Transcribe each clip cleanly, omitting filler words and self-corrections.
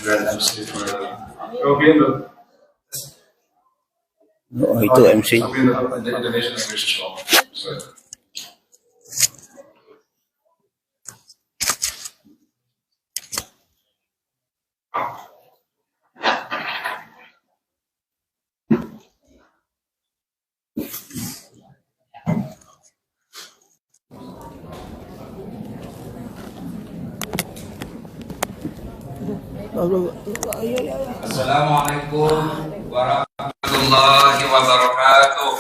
You're an MC for... You'll be in the... Oh, itu MC. I'll be in the Indonesian English channel. So. Assalamualaikum warahmatullahi wabarakatuh.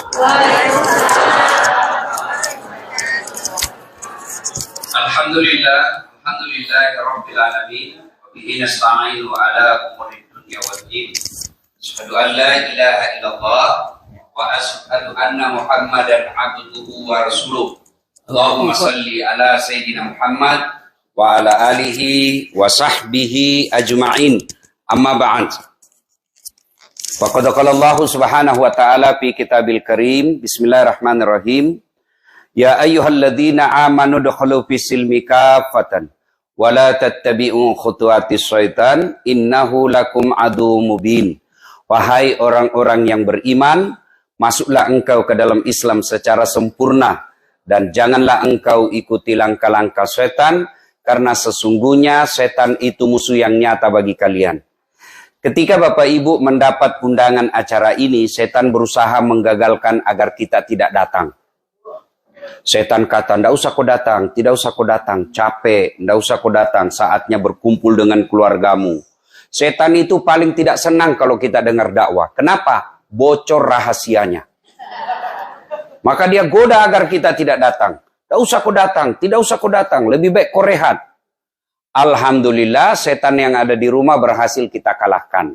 Alhamdulillah rabbil alamin wa bihi nasta'inu ala umuri dunya waddin. Asyhadu an la ilaha illallah wa asyhadu anna Muhammadan abduhu wa rasuluh. Allahumma salli ala sayyidina Muhammad wa ala alihi wa sahbihi ajma'in. Amma ba'd. Faqad qala Allah Subhanahu wa ta'ala fi Kitabil Karim. Bismillahirrahmanirrahim. Ya ayyuhalladzina amanu dukhulu fis silmi kaffatan wa la tattabi'u khutuwatis syaitan innahu lakum aduwwum mubin. Wahai orang-orang yang beriman, masuklah engkau ke dalam Islam secara sempurna dan janganlah engkau ikuti langkah-langkah setan, karena sesungguhnya setan itu musuh yang nyata bagi kalian. Ketika Bapak Ibu mendapat undangan acara ini, setan berusaha menggagalkan agar kita tidak datang. Setan kata, tidak usah kau datang, tidak usah kau datang, capek, tidak usah kau datang, saatnya berkumpul dengan keluargamu. Setan itu paling tidak senang kalau kita dengar dakwah. Kenapa? Bocor rahasianya. Maka dia goda agar kita tidak datang. Tidak usah kau datang, tidak usah kau datang, lebih baik kau rehat. Alhamdulillah setan yang ada di rumah berhasil kita kalahkan.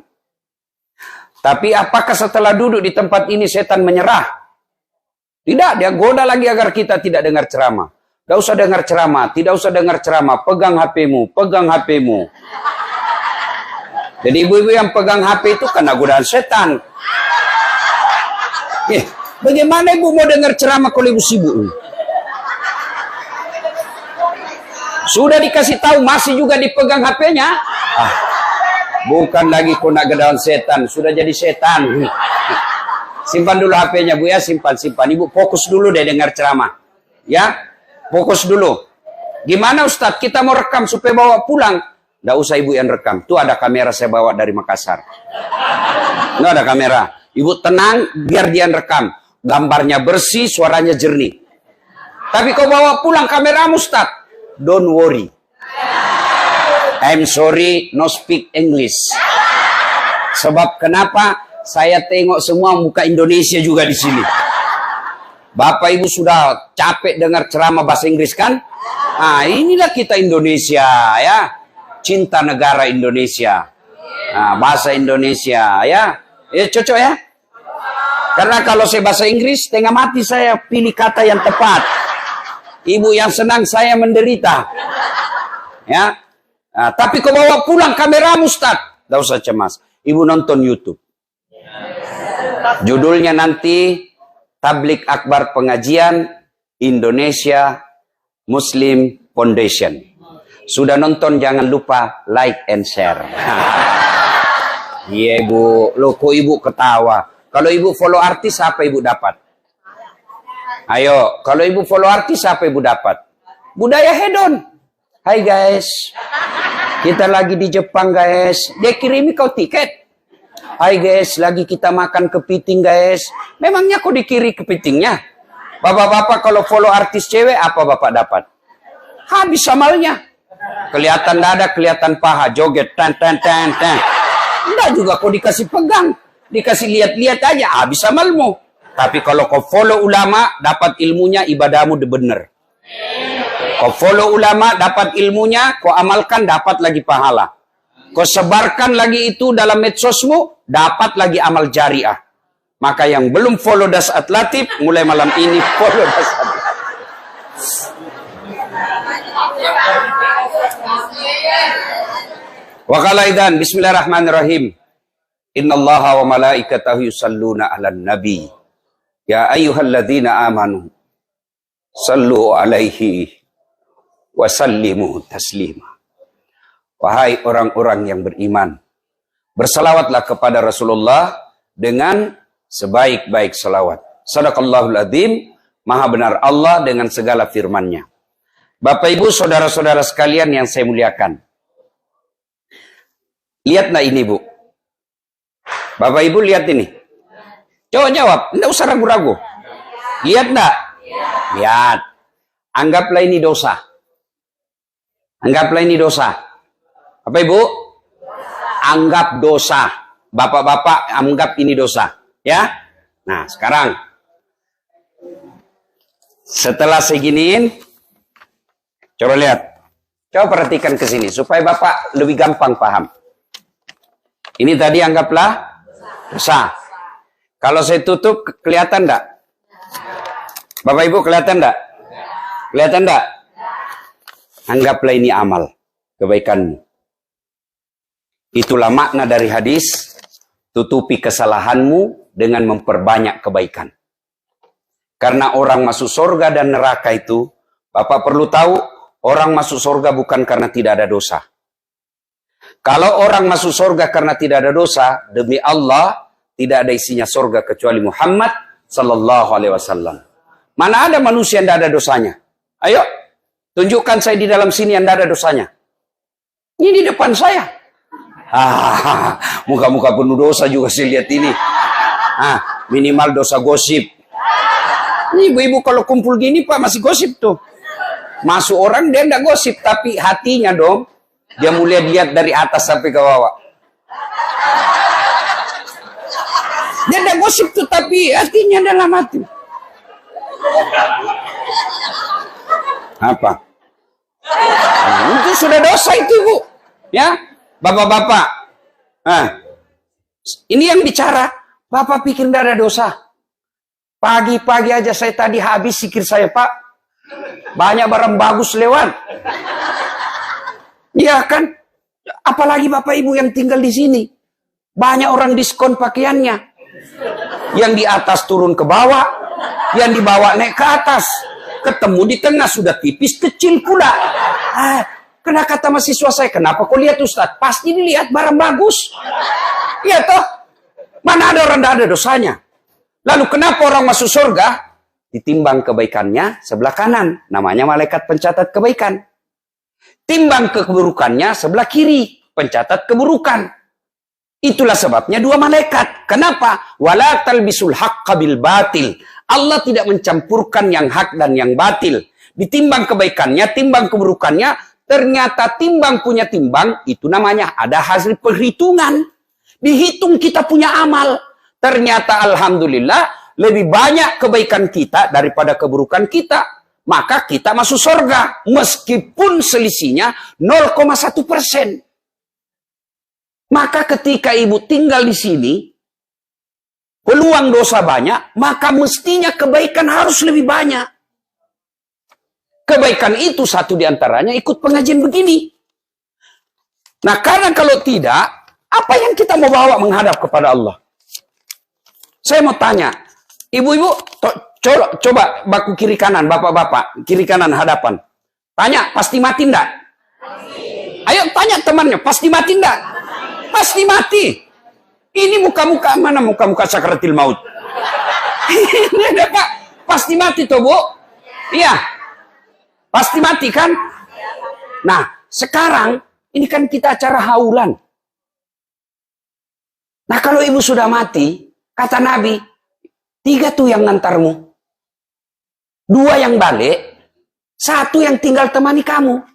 Tapi apakah setelah duduk di tempat ini setan menyerah? Tidak, dia goda lagi agar kita tidak dengar ceramah. Tidak usah dengar ceramah, tidak usah dengar ceramah, pegang HP-mu, pegang HP-mu. Jadi ibu-ibu yang pegang HP itu kena godaan setan. Bagaimana ibu mau dengar ceramah kalau ibu sibuk? Sudah dikasih tahu masih juga dipegang HP-nya. Bukan lagi kau nak godaan setan, sudah jadi setan. Simpan dulu HP-nya Bu ya, simpan. Ibu fokus dulu deh dengar ceramah. Ya, fokus dulu. Gimana Ustadz, kita mau rekam supaya bawa pulang? Nggak usah ibu yang rekam. Tuh ada kamera saya bawa dari Makassar. Nggak ada kamera. Ibu tenang, biar dia rekam. Gambarnya bersih, suaranya jernih. Tapi kau bawa pulang kameramu Ustadz. Don't worry. I'm sorry, no speak English. Sebab kenapa? Saya tengok semua muka Indonesia juga di sini. Bapak Ibu sudah capek dengar ceramah bahasa Inggris kan? Nah, inilah kita Indonesia ya. Cinta negara Indonesia. Nah, bahasa Indonesia ya. Cocok ya? Karena kalau saya bahasa Inggris, tengah mati saya pilih kata yang tepat. Ibu yang senang, saya menderita. Ya. Nah, tapi kau bawa pulang kameramu Ustaz. Tidak usah cemas. Ibu nonton YouTube. Judulnya nanti Tablik Akbar Pengajian Indonesia Muslim Foundation. Sudah nonton jangan lupa like and share. Iya ibu, loh kok ibu ketawa. Kalau ibu follow artis apa ibu dapat? Ayo, kalau ibu follow artis apa ibu dapat? Budaya hedon. Hai guys, kita lagi di Jepang guys. Dia kirimi kau tiket. Hai guys, lagi kita makan kepiting guys. Memangnya kau dikiri kepitingnya? Bapak-bapak kalau follow artis cewek apa bapak dapat? Habis amalnya. Kelihatan dada, kelihatan paha, joget, tan. Enggak juga kau dikasih pegang. Dikasih lihat-lihat aja, habis amalmu. Tapi kalau kau follow ulama, dapat ilmunya, ibadahmu benar. Kau follow ulama, dapat ilmunya, kau amalkan, dapat lagi pahala. Kau sebarkan lagi itu dalam medsosmu, dapat lagi amal jariah. Maka yang belum follow Dasat Latif, mulai malam ini follow Dasat Latif. Wa qala idzan bismillahirrahmanirrahim. Innallaha wa malaikatahu yusalluna 'alan nabi. Ya ayyuhalladzina amanu sallu 'alaihi wa sallimu taslima. Wahai orang-orang yang beriman, bersalawatlah kepada Rasulullah dengan sebaik-baik salawat. Sadaqallahul adzim, maha benar Allah dengan segala firman-Nya. Bapak Ibu, saudara-saudara sekalian yang saya muliakan. Lihatlah ini, Bu. Bapak Ibu lihat ini. Coba jawab, tidak usah ragu-ragu. Lihat enggak? Lihat. Anggaplah ini dosa. Anggaplah ini dosa. Apa Ibu? Anggap dosa. Bapak-bapak anggap ini dosa. Ya? Nah, sekarang. Setelah seginiin, coba lihat. Coba perhatikan ke sini supaya Bapak lebih gampang paham. Ini tadi anggaplah dosa. Kalau saya tutup kelihatan enggak? Bapak Ibu kelihatan enggak? Kelihatan enggak? Anggaplah ini amal kebaikanmu. Itulah makna dari hadis, tutupi kesalahanmu dengan memperbanyak kebaikan. Karena orang masuk surga dan neraka itu, Bapak perlu tahu, orang masuk surga bukan karena tidak ada dosa. Kalau orang masuk surga karena tidak ada dosa, demi Allah, tidak ada isinya surga kecuali Muhammad sallallahu alaihi wasallam. Mana ada manusia yang tidak ada dosanya? Ayo, tunjukkan saya di dalam sini yang tidak ada dosanya. Ini di depan saya. Muka-muka penuh dosa juga saya lihat ini. Minimal dosa gosip. Ini ibu-ibu kalau kumpul gini Pak masih gosip tuh. Masuk orang dia tidak gosip, tapi hatinya dong. Dia mulai lihat dari atas sampai ke bawah. Dia tidak gosip tuh, tapi hatinya dalam hati. Apa? Itu sudah dosa itu, Bu. Ya, bapak-bapak. Ini yang bicara. Bapak pikir tidak ada dosa. Pagi-pagi aja saya tadi habis sikir saya, Pak. Banyak barang bagus lewat. Iya kan? Apalagi Bapak Ibu yang tinggal di sini. Banyak orang diskon pakaiannya. Yang di atas turun ke bawah. Yang di bawah naik ke atas. Ketemu di tengah sudah tipis kecil pula. Kena kata mahasiswa saya, kenapa kau lihat Ustaz? Pasti dilihat barang bagus. Iya toh? Mana ada orang tidak ada dosanya? Lalu kenapa orang masuk surga? Ditimbang kebaikannya sebelah kanan. Namanya malaikat pencatat kebaikan. Timbang keburukannya sebelah kiri. Pencatat keburukan. Itulah sebabnya dua malaikat. Kenapa? Wala talbisul haqqa bil batil. Allah tidak mencampurkan yang hak dan yang batil. Ditimbang kebaikannya, timbang keburukannya. Ternyata timbang punya timbang. Itu namanya ada hasil perhitungan. Dihitung kita punya amal. Ternyata alhamdulillah lebih banyak kebaikan kita daripada keburukan kita. Maka kita masuk surga. Meskipun selisihnya 0,1%. Maka ketika ibu tinggal di sini, peluang dosa banyak, maka mestinya kebaikan harus lebih banyak. Kebaikan itu satu diantaranya ikut pengajian begini. Nah karena kalau tidak, apa yang kita mau bawa menghadap kepada Allah? Saya mau tanya, ibu-ibu, coba baku kiri kanan, bapak-bapak, kiri kanan hadapan. Tanya, pasti mati enggak? Ayo tanya temannya, pasti mati enggak? Pasti mati. Ini muka-muka mana muka-muka sakratil maut? Ini ada Pak, pasti mati toh Bu? Iya, pasti mati kan? Nah, sekarang ini kan kita acara haulan. Nah kalau ibu sudah mati, kata Nabi, 3 tuh yang ngantarmu. 2 yang balik, 1 yang tinggal temani kamu.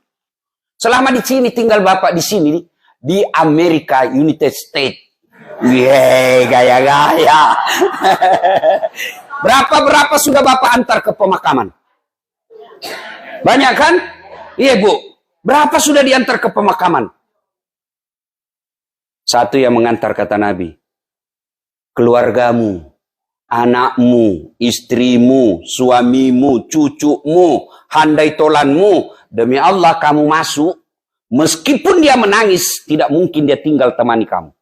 Selama di sini tinggal bapak di sini, di Amerika, United States. Yeay, gaya-gaya. Berapa sudah bapak antar ke pemakaman? Banyak kan? Iya Bu. Berapa sudah diantar ke pemakaman? 1 yang mengantar kata Nabi. Keluargamu, anakmu, istrimu, suamimu, cucumu, handai tolanmu. Demi Allah kamu masuk. Meskipun dia menangis, tidak mungkin dia tinggal temani kamu.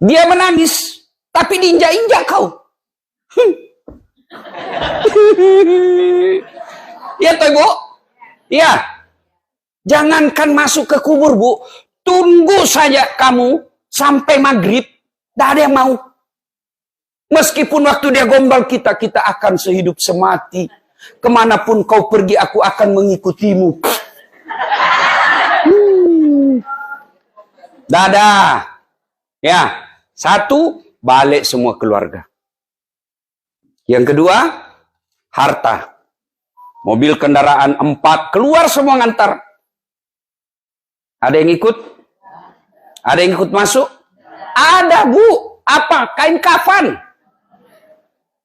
Dia menangis, tapi diinjak-injak kau. Ya toh Bu? Ya. Jangankan masuk ke kubur, Bu. Tunggu saja kamu sampai maghrib. Tidak ada yang mau. Meskipun waktu dia gombal kita akan sehidup semati. Kemanapun kau pergi, aku akan mengikutimu. Dadah. Ya, satu, balik semua keluarga. Yang kedua, harta. Mobil kendaraan 4, keluar semua ngantar. Ada yang ikut? Ada yang ikut masuk? Ada, Bu. Apa? Kain kafan.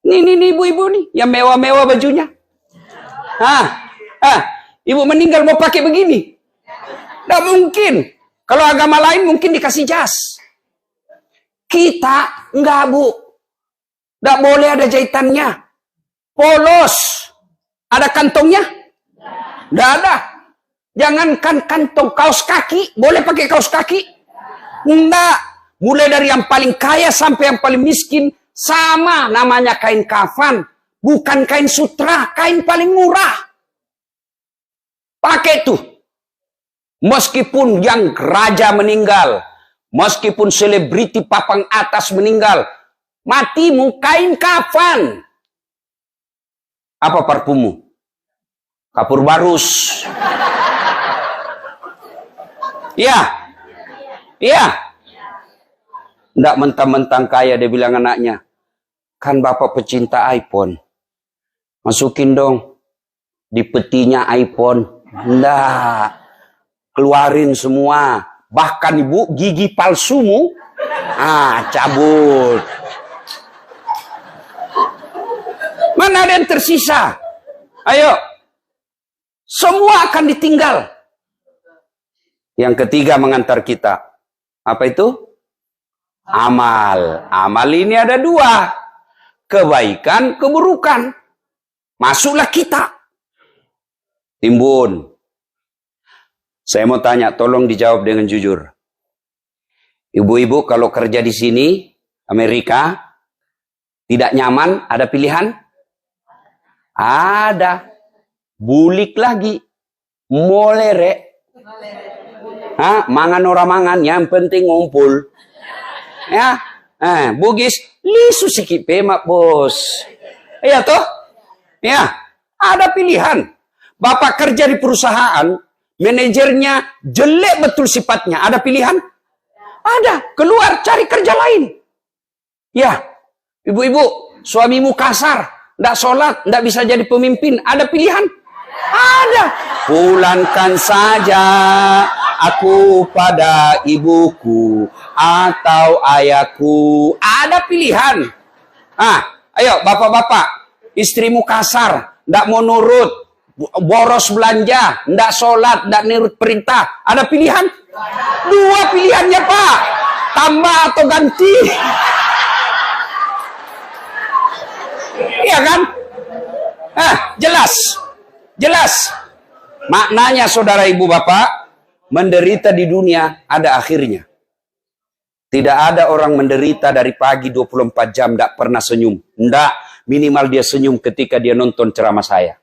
Nih ibu-ibu nih, yang mewah-mewah bajunya. Ibu meninggal mau pakai begini? Tidak mungkin. Kalau agama lain mungkin dikasih jas. Kita enggak, Bu. Tidak boleh ada jahitannya. Polos. Ada kantongnya? Tidak ada. Jangankan kantong, kaos kaki. Boleh pakai kaos kaki? Enggak. Mulai dari yang paling kaya sampai yang paling miskin. Sama namanya kain kafan. Bukan kain sutra. Kain paling murah. Pakai tuh. Meskipun yang raja meninggal. Meskipun selebriti papang atas meninggal. Matimu kain kafan. Apa parfummu? Kapur barus. Iya. Iya. Tidak mentang-mentang kaya, dia bilang anaknya. Kan bapak pecinta iPhone. Masukin dong. Di petinya iPhone. Tidak. Keluarin semua. Bahkan ibu, gigi palsumu. Cabut. Mana ada yang tersisa? Ayo. Semua akan ditinggal. Yang ketiga mengantar kita. Apa itu? Amal. Amal ini ada 2. Kebaikan, keburukan. Masuklah kita. Timbun. Saya mau tanya, tolong dijawab dengan jujur. Ibu-ibu kalau kerja di sini, Amerika, tidak nyaman, ada pilihan? Ada. Bulik lagi. Molere. Mangan ora mangan, yang penting ngumpul. Ya. Bugis, lisu sikit pemak, bos. Iya toh? Ya. Ada pilihan. Bapak kerja di perusahaan, manajernya jelek betul sifatnya. Ada pilihan? Ada. Keluar, cari kerja lain. Ya. Ibu-ibu, suamimu kasar. Tidak sholat, tidak bisa jadi pemimpin. Ada pilihan? Ada. Pulangkan saja aku pada ibuku atau ayahku. Ada pilihan. Ayo bapak-bapak. Istrimu kasar. Tidak mau nurut. Boros belanja. Tidak sholat. Tidak nurut perintah. Ada pilihan? 2 pilihannya, Pak. Tambah atau ganti. Iya kan? Jelas. Jelas. Maknanya saudara ibu bapak, menderita di dunia ada akhirnya. Tidak ada orang menderita dari pagi 24 jam tidak pernah senyum. Tidak. Minimal dia senyum ketika dia nonton ceramah saya.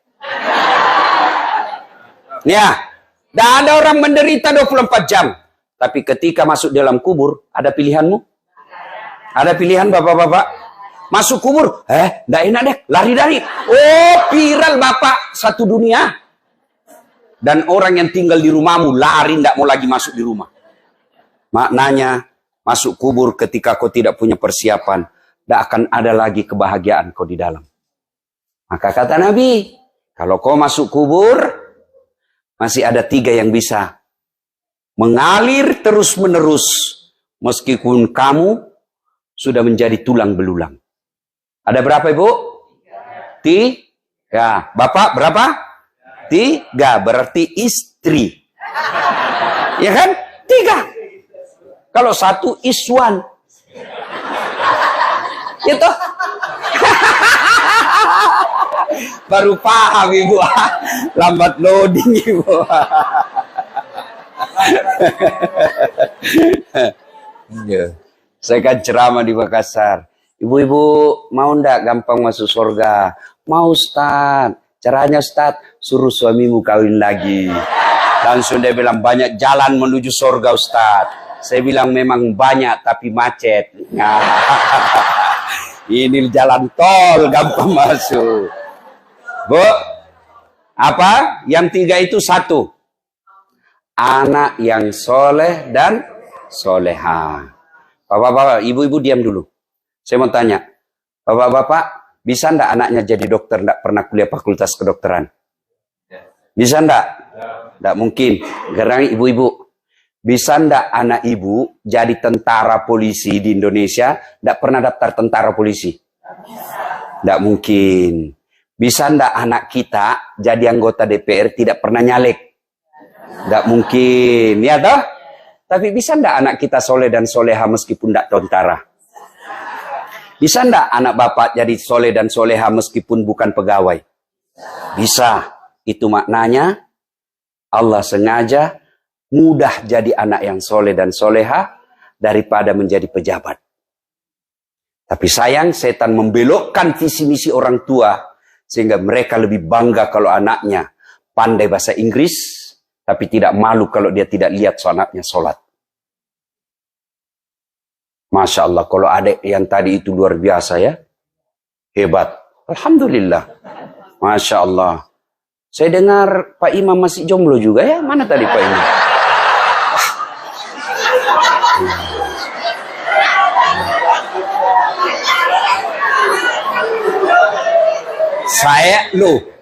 Ya. Tidak ada orang menderita 24 jam. Tapi ketika masuk dalam kubur, ada pilihanmu? Ada pilihan bapak-bapak? Masuk kubur, tidak enak deh, lari dari. Oh, viral bapak satu dunia. Dan orang yang tinggal di rumahmu lari, tidak mau lagi masuk di rumah. Maknanya, masuk kubur ketika kau tidak punya persiapan, tidak akan ada lagi kebahagiaan kau di dalam. Maka kata Nabi, kalau kau masuk kubur, masih ada 3 yang bisa mengalir terus-menerus, meskipun kamu sudah menjadi tulang belulang. Ada berapa ibu? 3. Bapak berapa? 3. Berarti istri. Ya kan? 3. Kalau 1 iswan. Itu. Baru paham ibu. Lambat loading ibu. Saya kan ceramah di Makassar. Ibu-ibu mau ndak gampang masuk surga? Mau Ustaz. Caranya Ustaz, suruh suamimu kawin lagi. Langsung dia bilang, banyak jalan menuju surga Ustaz. Saya bilang, memang banyak tapi macet. Nah, ini jalan tol, gampang masuk. Bu, apa? Yang tiga itu satu. Anak yang soleh dan soleha. Bapak-bapak, ibu-ibu diam dulu. Saya mau tanya, bapak-bapak, bisa enggak anaknya jadi dokter, enggak pernah kuliah fakultas kedokteran? Bisa enggak? Enggak mungkin. Karena ibu-ibu, bisa enggak anak ibu jadi tentara polisi di Indonesia, enggak pernah daftar tentara polisi? Enggak mungkin. Bisa enggak anak kita jadi anggota DPR tidak pernah nyalek? Enggak mungkin, ya toh? Tapi bisa enggak anak kita soleh dan soleha meskipun enggak tentara? Bisa enggak anak bapak jadi soleh dan soleha meskipun bukan pegawai? Bisa. Itu maknanya Allah sengaja mudah jadi anak yang soleh dan soleha daripada menjadi pejabat. Tapi sayang, setan membelokkan visi misi orang tua sehingga mereka lebih bangga kalau anaknya pandai bahasa Inggris, tapi tidak malu kalau dia tidak lihat anaknya sholat. Masya Allah, kalau adik yang tadi itu luar biasa ya. Hebat. Alhamdulillah. Masya Allah. Saya dengar Pak Imam masih jomblo juga ya. Mana tadi Pak Imam?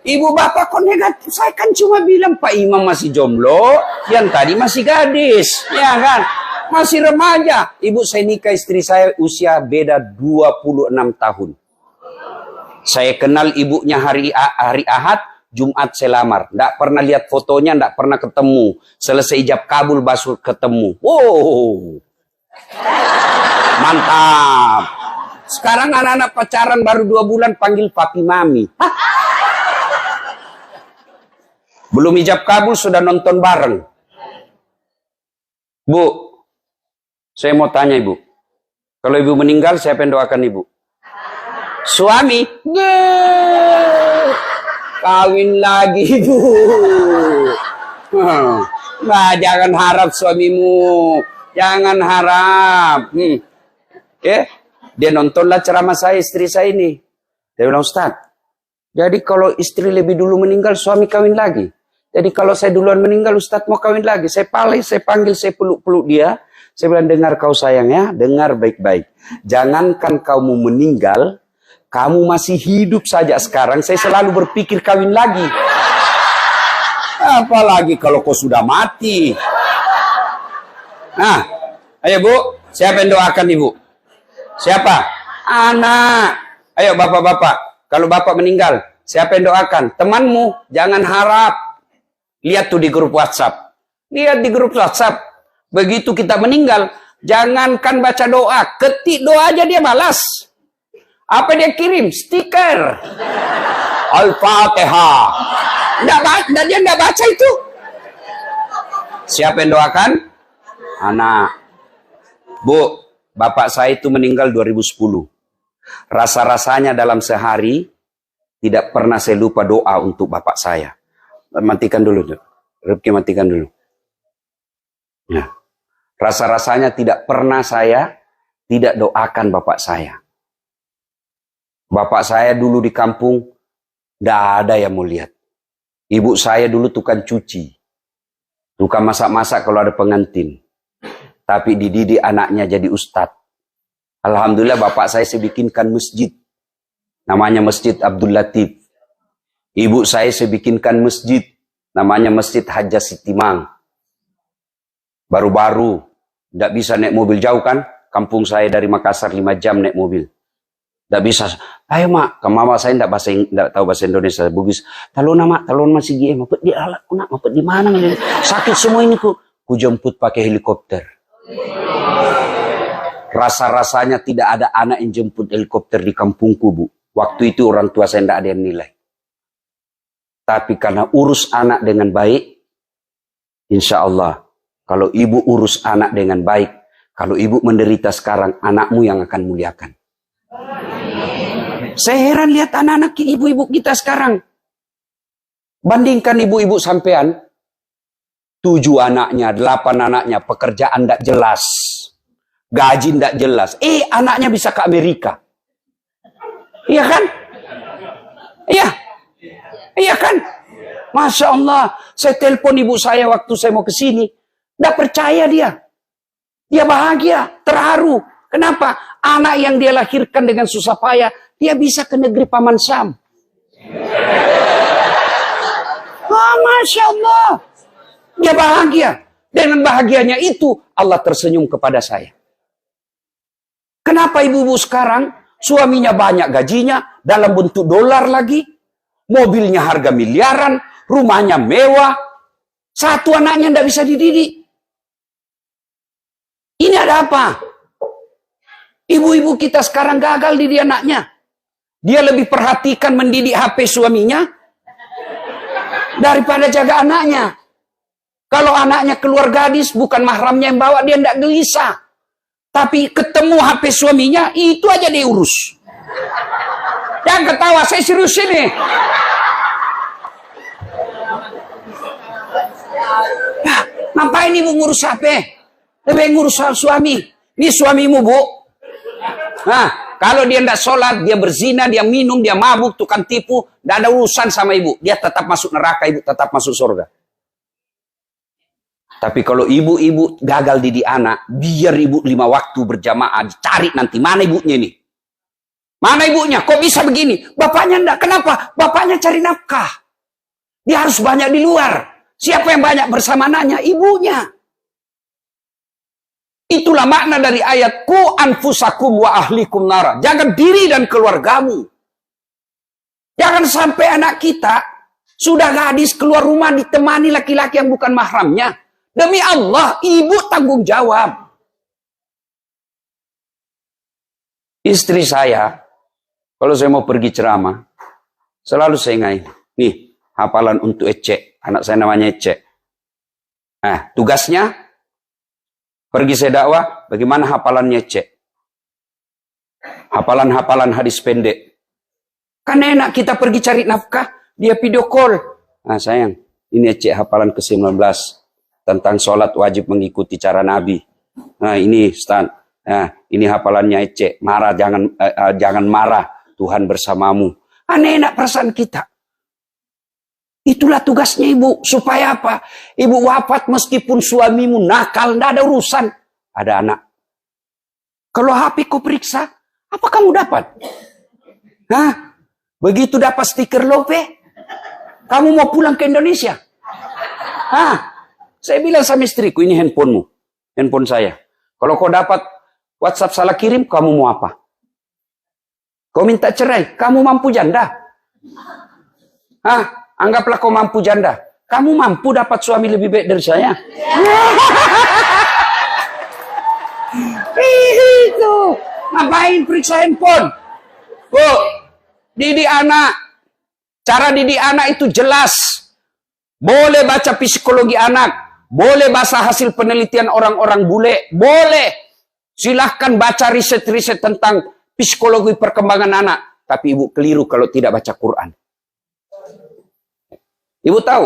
Ibu bapak kok negatif? Saya kan cuma bilang Pak Imam masih jomblo, yang tadi masih gadis, ya kan? Masih remaja. Ibu, saya nikah istri saya usia beda 26 tahun. Saya kenal ibunya hari Ahad, Jumat saya lamar. Nggak pernah lihat fotonya, nggak pernah ketemu. Selesai ijab kabul baru ketemu. Wow. Mantap. Sekarang anak-anak pacaran baru 2 bulan panggil papi mami. Hah? Belum ijab kabul sudah nonton bareng. Bu, saya mau tanya ibu. Kalau ibu meninggal, siapa yang doakan ibu? Suami? Kawin lagi ibu. Nah, jangan harap suamimu. Jangan harap. Dia nontonlah ceramah saya, istri saya ini. Dia bilang, Ustaz, jadi kalau istri lebih dulu meninggal, suami kawin lagi. Jadi kalau saya duluan meninggal, Ustaz mau kawin lagi. Saya panggil, saya peluk-peluk dia. Saya bilang, dengar kau sayang ya, dengar baik-baik. Jangankan kamu meninggal, kamu masih hidup saja sekarang, saya selalu berpikir kawin lagi. Apalagi kalau kau sudah mati. Nah, ayo bu, siapa yang doakan ibu? Siapa? Anak. Ayo bapak-bapak, kalau bapak meninggal, siapa yang doakan? Temanmu, jangan harap. Lihat tuh di grup WhatsApp. Lihat di grup WhatsApp. Begitu kita meninggal, jangankan baca doa, ketik doa aja dia balas. Apa dia kirim? Stiker. Al-Fatihah. Dia nggak baca itu. Siapa yang doakan? Anak. Bu, bapak saya itu meninggal 2010. Rasa-rasanya dalam sehari tidak pernah saya lupa doa untuk bapak saya. Matikan dulu. Rifki, matikan dulu. Nah, rasa-rasanya tidak pernah saya tidak doakan bapak saya. Bapak saya dulu di kampung, tidak ada yang mau lihat. Ibu saya dulu tukang cuci. Tukang masak-masak kalau ada pengantin. Tapi dididik anaknya jadi ustadz. Alhamdulillah bapak saya bikinkan masjid. Namanya Masjid Abdul Latif. Ibu saya bikinkan masjid. Namanya Masjid Hajjah Sitimang. Baru-baru. Tidak bisa naik mobil jauh kan? Kampung saya dari Makassar 5 jam naik mobil. Tidak bisa. Ayo mak, ke mama saya tidak tahu bahasa Indonesia. Bugis. Talon mak, talon masih gini. Mapet di alat, nak mapet di mana? Sakit semua ini ku jemput pakai helikopter. Rasa-rasanya tidak ada anak yang jemput helikopter di kampungku, Bu. Waktu itu orang tua saya tidak ada yang nilai. Tapi karena urus anak dengan baik, insya Allah, kalau ibu urus anak dengan baik, kalau ibu menderita sekarang, anakmu yang akan muliakan. Saya heran lihat anak-anak ibu-ibu kita sekarang. Bandingkan ibu-ibu sampean. 7 anaknya, 8 anaknya, pekerjaan tidak jelas. Gaji tidak jelas. Anaknya bisa ke Amerika. Iya kan? Iya. Iya kan? Masya Allah. Saya telepon ibu saya waktu saya mau ke sini. Tidak percaya dia. Dia bahagia, terharu. Kenapa? Anak yang dia lahirkan dengan susah payah, dia bisa ke negeri Paman Sam. Masya Allah. Dia bahagia. Dengan bahagianya itu, Allah tersenyum kepada saya. Kenapa ibu-ibu sekarang, suaminya banyak gajinya, dalam bentuk dolar lagi, mobilnya harga miliaran, rumahnya mewah, satu anaknya tidak bisa dididik. Ini ada apa? Ibu-ibu kita sekarang gagal didik anaknya. Dia lebih perhatikan mendidik HP suaminya daripada jaga anaknya. Kalau anaknya keluar gadis, bukan mahramnya yang bawa, dia tidak gelisah. Tapi ketemu HP suaminya, itu aja diurus. Jangan ketawa, saya serius ini. Nah, ngapain ibu ngurus HP? Lebih ngurus soal suami. Ini suamimu, Bu. Nah, kalau dia tidak sholat, dia berzina, dia minum, dia mabuk, tukang tipu, tidak ada urusan sama ibu. Dia tetap masuk neraka, ibu tetap masuk surga. Tapi kalau ibu-ibu gagal didik anak, biar ibu 5 waktu berjamaah, dicari nanti mana ibunya ini. Mana ibunya? Kok bisa begini? Bapaknya enggak. Kenapa? Bapaknya cari nafkah. Dia harus banyak di luar. Siapa yang banyak bersama anaknya? Ibunya. Itulah makna dari ayat ku anfusakum wa ahlikum nara. Jaga diri dan keluargamu. Jangan sampai anak kita sudah gadis keluar rumah ditemani laki-laki yang bukan mahramnya. Demi Allah, ibu tanggung jawab. Istri saya, kalau saya mau pergi ceramah, selalu saya ingat, nih, hafalan untuk Ece. Anak saya namanya Ece. Nah, tugasnya, pergi saya dakwah, bagaimana hafalannya Ece? Hafalan-hafalan hadis pendek. Kan enak kita pergi cari nafkah, dia video call. Nah sayang, ini Ece hafalan ke-19. Tentang sholat wajib mengikuti cara Nabi. Nah ini Stan, nah ini hafalannya Ece. Marah jangan marah, Tuhan bersamamu. Aneh enak perasaan kita. Itulah tugasnya ibu. Supaya apa? Ibu wafat meskipun suamimu nakal, tidak ada urusan. Ada anak. Kalau HP kau periksa, apa kamu dapat? Hah? Begitu dapat stiker lope, kamu mau pulang ke Indonesia? Hah? Saya bilang sama istriku, ini handphonemu. Handphone saya. Kalau kau dapat WhatsApp salah kirim, kamu mau apa? Kau minta cerai, kamu mampu janda? Hah? Anggaplah kau mampu janda. Kamu mampu dapat suami lebih baik dari saya? Itu. Ngapain periksa handphone? Bu, didik anak. Cara didik anak itu jelas. Boleh baca psikologi anak. Boleh baca hasil penelitian orang-orang bule. Boleh. Silahkan baca riset-riset tentang psikologi perkembangan anak. Tapi ibu keliru kalau tidak baca Quran. Ibu tahu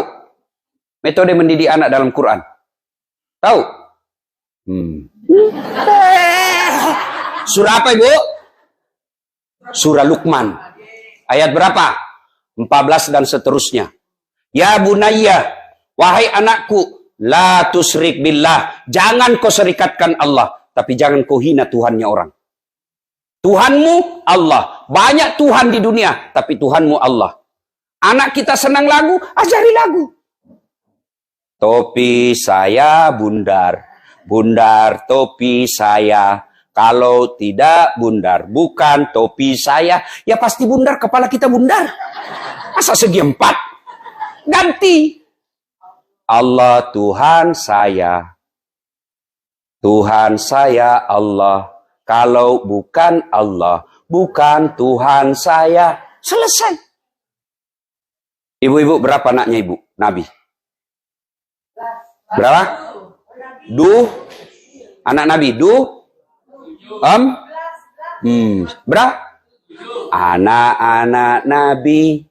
metode mendidik anak dalam Quran? Tahu? Surah apa ibu? Surah Luqman. Ayat berapa? 14 dan seterusnya. Ya bunayya, wahai anakku, la tusrik billah. Jangan kau serikatkan Allah. Tapi jangan kau hina Tuhannya orang. Tuhanmu Allah. Banyak Tuhan di dunia. Tapi Tuhanmu Allah. Anak kita senang lagu, ajari lagu. Topi saya bundar. Bundar topi saya. Kalau tidak bundar, bukan topi saya. Ya pasti bundar, kepala kita bundar. Masa segi 4? Ganti. Allah Tuhan saya. Tuhan saya Allah. Kalau bukan Allah, bukan Tuhan saya. Selesai. Ibu-ibu berapa anaknya ibu? Nabi. Berapa? Anak Nabi. Berapa? Anak-anak Nabi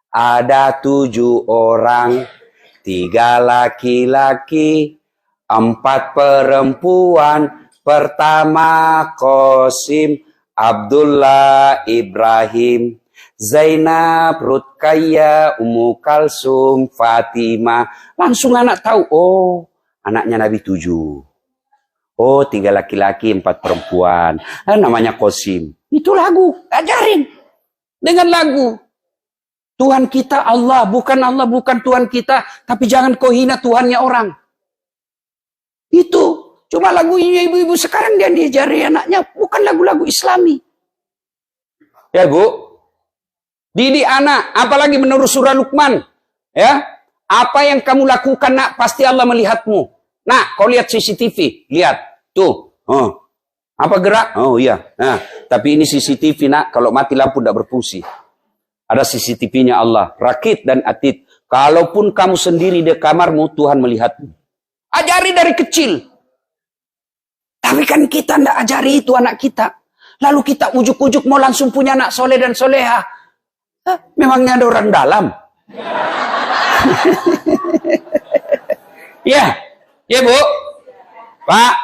ada 7 orang. 3 laki-laki, 4 perempuan. Pertama Qasim, Abdullah, Ibrahim, Zainab, Rutkaya, Ummu Kalsum, Fatimah. Langsung anak tahu, oh anaknya Nabi 7. Oh 3 laki-laki, 4 perempuan. Namanya Qasim. Itu lagu, ajarin. Dengan lagu. Tuhan kita Allah, bukan Tuhan kita. Tapi jangan kau hina Tuhannya orang. Itu. Cuma lagunya ibu-ibu sekarang dia diajari anaknya. Bukan lagu-lagu Islami. Ya Bu. Didik anak. Apalagi menurut surah Luqman. Ya. Apa yang kamu lakukan nak. Pasti Allah melihatmu. Nak kau lihat CCTV. Lihat. Tuh. Oh. Apa gerak? Oh iya. Nah, tapi ini CCTV nak. Kalau mati lampu tidak berfungsi. Ada CCTV-nya Allah. Rakit dan atid. Kalaupun kamu sendiri di kamarmu. Tuhan melihatmu. Ajari dari kecil. Tapi kan kita tidak ajari itu anak kita. Lalu kita ujuk-ujuk mau langsung punya anak soleh dan soleha. Memangnya ada orang dalam? Ya, ya Bu. Pak,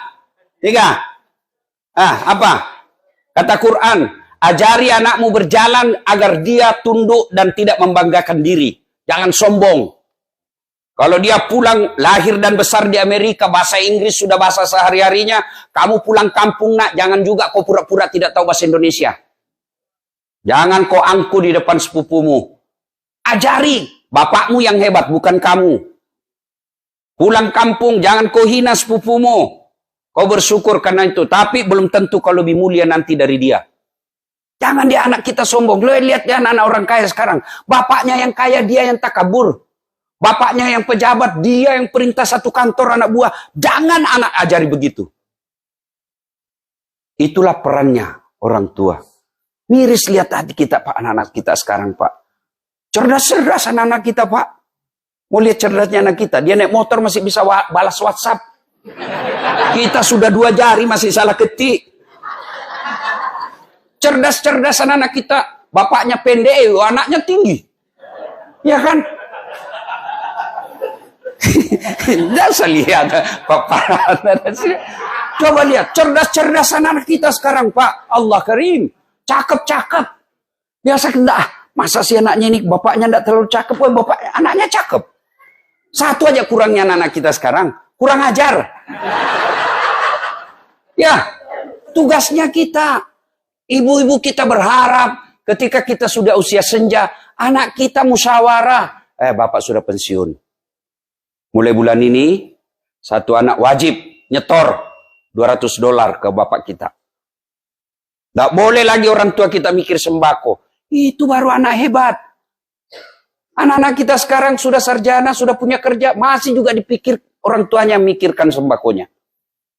3. Apa? Kata Quran, ajari anakmu berjalan agar dia tunduk dan tidak membanggakan diri. Jangan sombong. Kalau dia pulang, lahir dan besar di Amerika, bahasa Inggris sudah bahasa sehari-harinya, kamu pulang kampung nak, jangan juga kau pura-pura tidak tahu bahasa Indonesia. Jangan kau angku di depan sepupumu. Ajari, bapakmu yang hebat, bukan kamu. Pulang kampung, jangan kau hina sepupumu. Kau bersyukur karena itu, tapi belum tentu kau lebih mulia nanti dari dia. Jangan dia anak kita sombong. Lihat dia anak-anak orang kaya sekarang. Bapaknya yang kaya, dia yang takabur. Bapaknya yang pejabat, dia yang perintah satu kantor anak buah. Jangan anak ajari begitu. Itulah perannya orang tua. Miris lihat hati kita Pak, anak-anak kita sekarang Pak. Cerdas-cerdas anak-anak kita Pak. Mau lihat cerdasnya anak kita. Dia naik motor masih bisa balas WhatsApp. Kita sudah 2 jari masih salah ketik. Cerdas-cerdas anak-anak kita. Bapaknya pendek, anaknya tinggi. Ya kan? Jangan saya lihat coba lihat cerdas-cerdas anak kita sekarang Pak. Allah Karim, cakep-cakep. Biasa enggak, masa si anaknya ini bapaknya enggak terlalu cakep, bapak anaknya cakep. Satu aja kurangnya anak kita sekarang, kurang ajar. Ya, tugasnya kita, ibu-ibu kita berharap ketika kita sudah usia senja, anak kita musyawarah. Bapak sudah pensiun. Mulai bulan ini, satu anak wajib nyetor $200 ke bapak kita. Tidak boleh lagi orang tua kita mikir sembako. Itu baru anak hebat. Anak-anak kita sekarang sudah sarjana, sudah punya kerja, masih juga dipikir orang tuanya mikirkan sembakonya.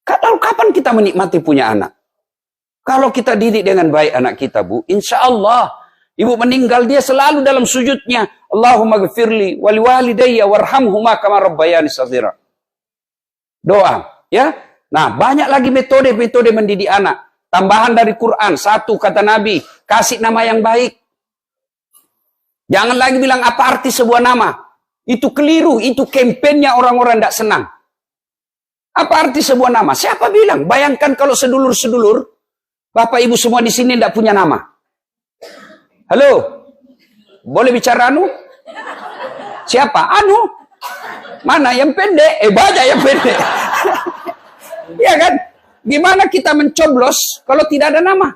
Lalu kapan kita menikmati punya anak? Kalau kita didik dengan baik anak kita, Bu, insya Allah. Ibu meninggal, dia selalu dalam sujudnya. Allahumma gfirli wali walidayya warhamhuma kama rabbayani shaghira. Doa, ya. Nah, banyak lagi metode-metode mendidik anak. Tambahan dari Quran, 1 kata Nabi, kasih nama yang baik. Jangan lagi bilang apa arti sebuah nama. Itu keliru, itu kampanyenya orang-orang tidak senang. Apa arti sebuah nama? Siapa bilang? Bayangkan kalau sedulur-sedulur, Bapak Ibu semua di sini tidak punya nama. Halo, boleh bicara Anu? Siapa? Anu? Mana yang pendek? Banyak yang pendek. Ya kan? Gimana kita mencoblos kalau tidak ada nama?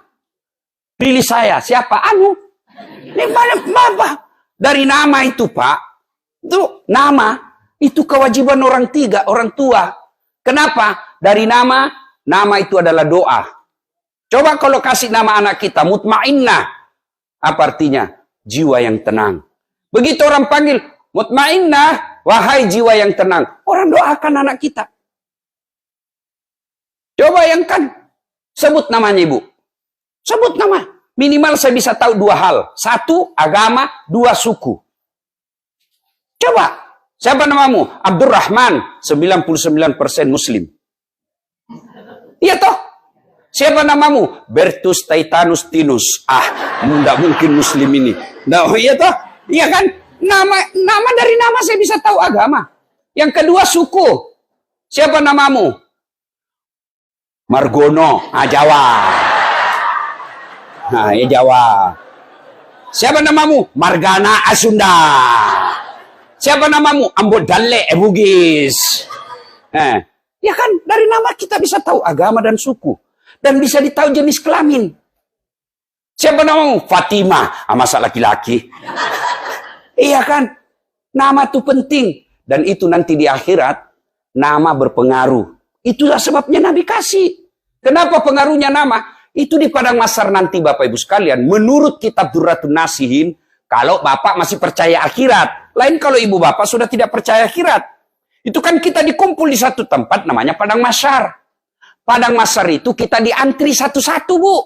Pilih saya, siapa? Anu? Ini mana? Apa? Dari nama itu Pak, itu nama, itu kewajiban orang tua. Kenapa? Dari nama itu adalah doa. Coba kalau kasih nama anak kita, mutmainnah. Apa artinya? Jiwa yang tenang. Begitu orang panggil, mutmainnah, wahai jiwa yang tenang. Orang doakan anak kita. Coba bayangkan, sebut namanya Ibu. Sebut nama. Minimal saya bisa tahu 2 hal. 1, agama, 2, suku. Coba, siapa namamu? Abdurrahman, 99% Muslim. Iya toh? Siapa namamu? Bertus Taitanus Tinus. Tidak mungkin Muslim ini. Nah, iya toh? Iya kan? Nama dari nama saya bisa tahu agama. Yang kedua suku. Siapa namamu? Margono, Jawa. Nah, ya Jawa. Siapa namamu? Margana, Sunda. Siapa namamu? Ambodale, Bugis. Ya kan, dari nama kita bisa tahu agama dan suku. Dan bisa ditahu jenis kelamin. Siapa namamu? Fatimah, masa laki-laki. Iya kan? Nama itu penting. Dan itu nanti di akhirat, nama berpengaruh. Itulah sebabnya Nabi kasih. Kenapa pengaruhnya nama? Itu di padang mahsyar nanti Bapak Ibu sekalian. Menurut kitab Durratun Nasihin, kalau Bapak masih percaya akhirat. Lain kalau Ibu Bapak sudah tidak percaya akhirat. Itu kan kita dikumpul di satu tempat namanya padang mahsyar. Padang mahsyar itu kita diantri satu-satu, Bu.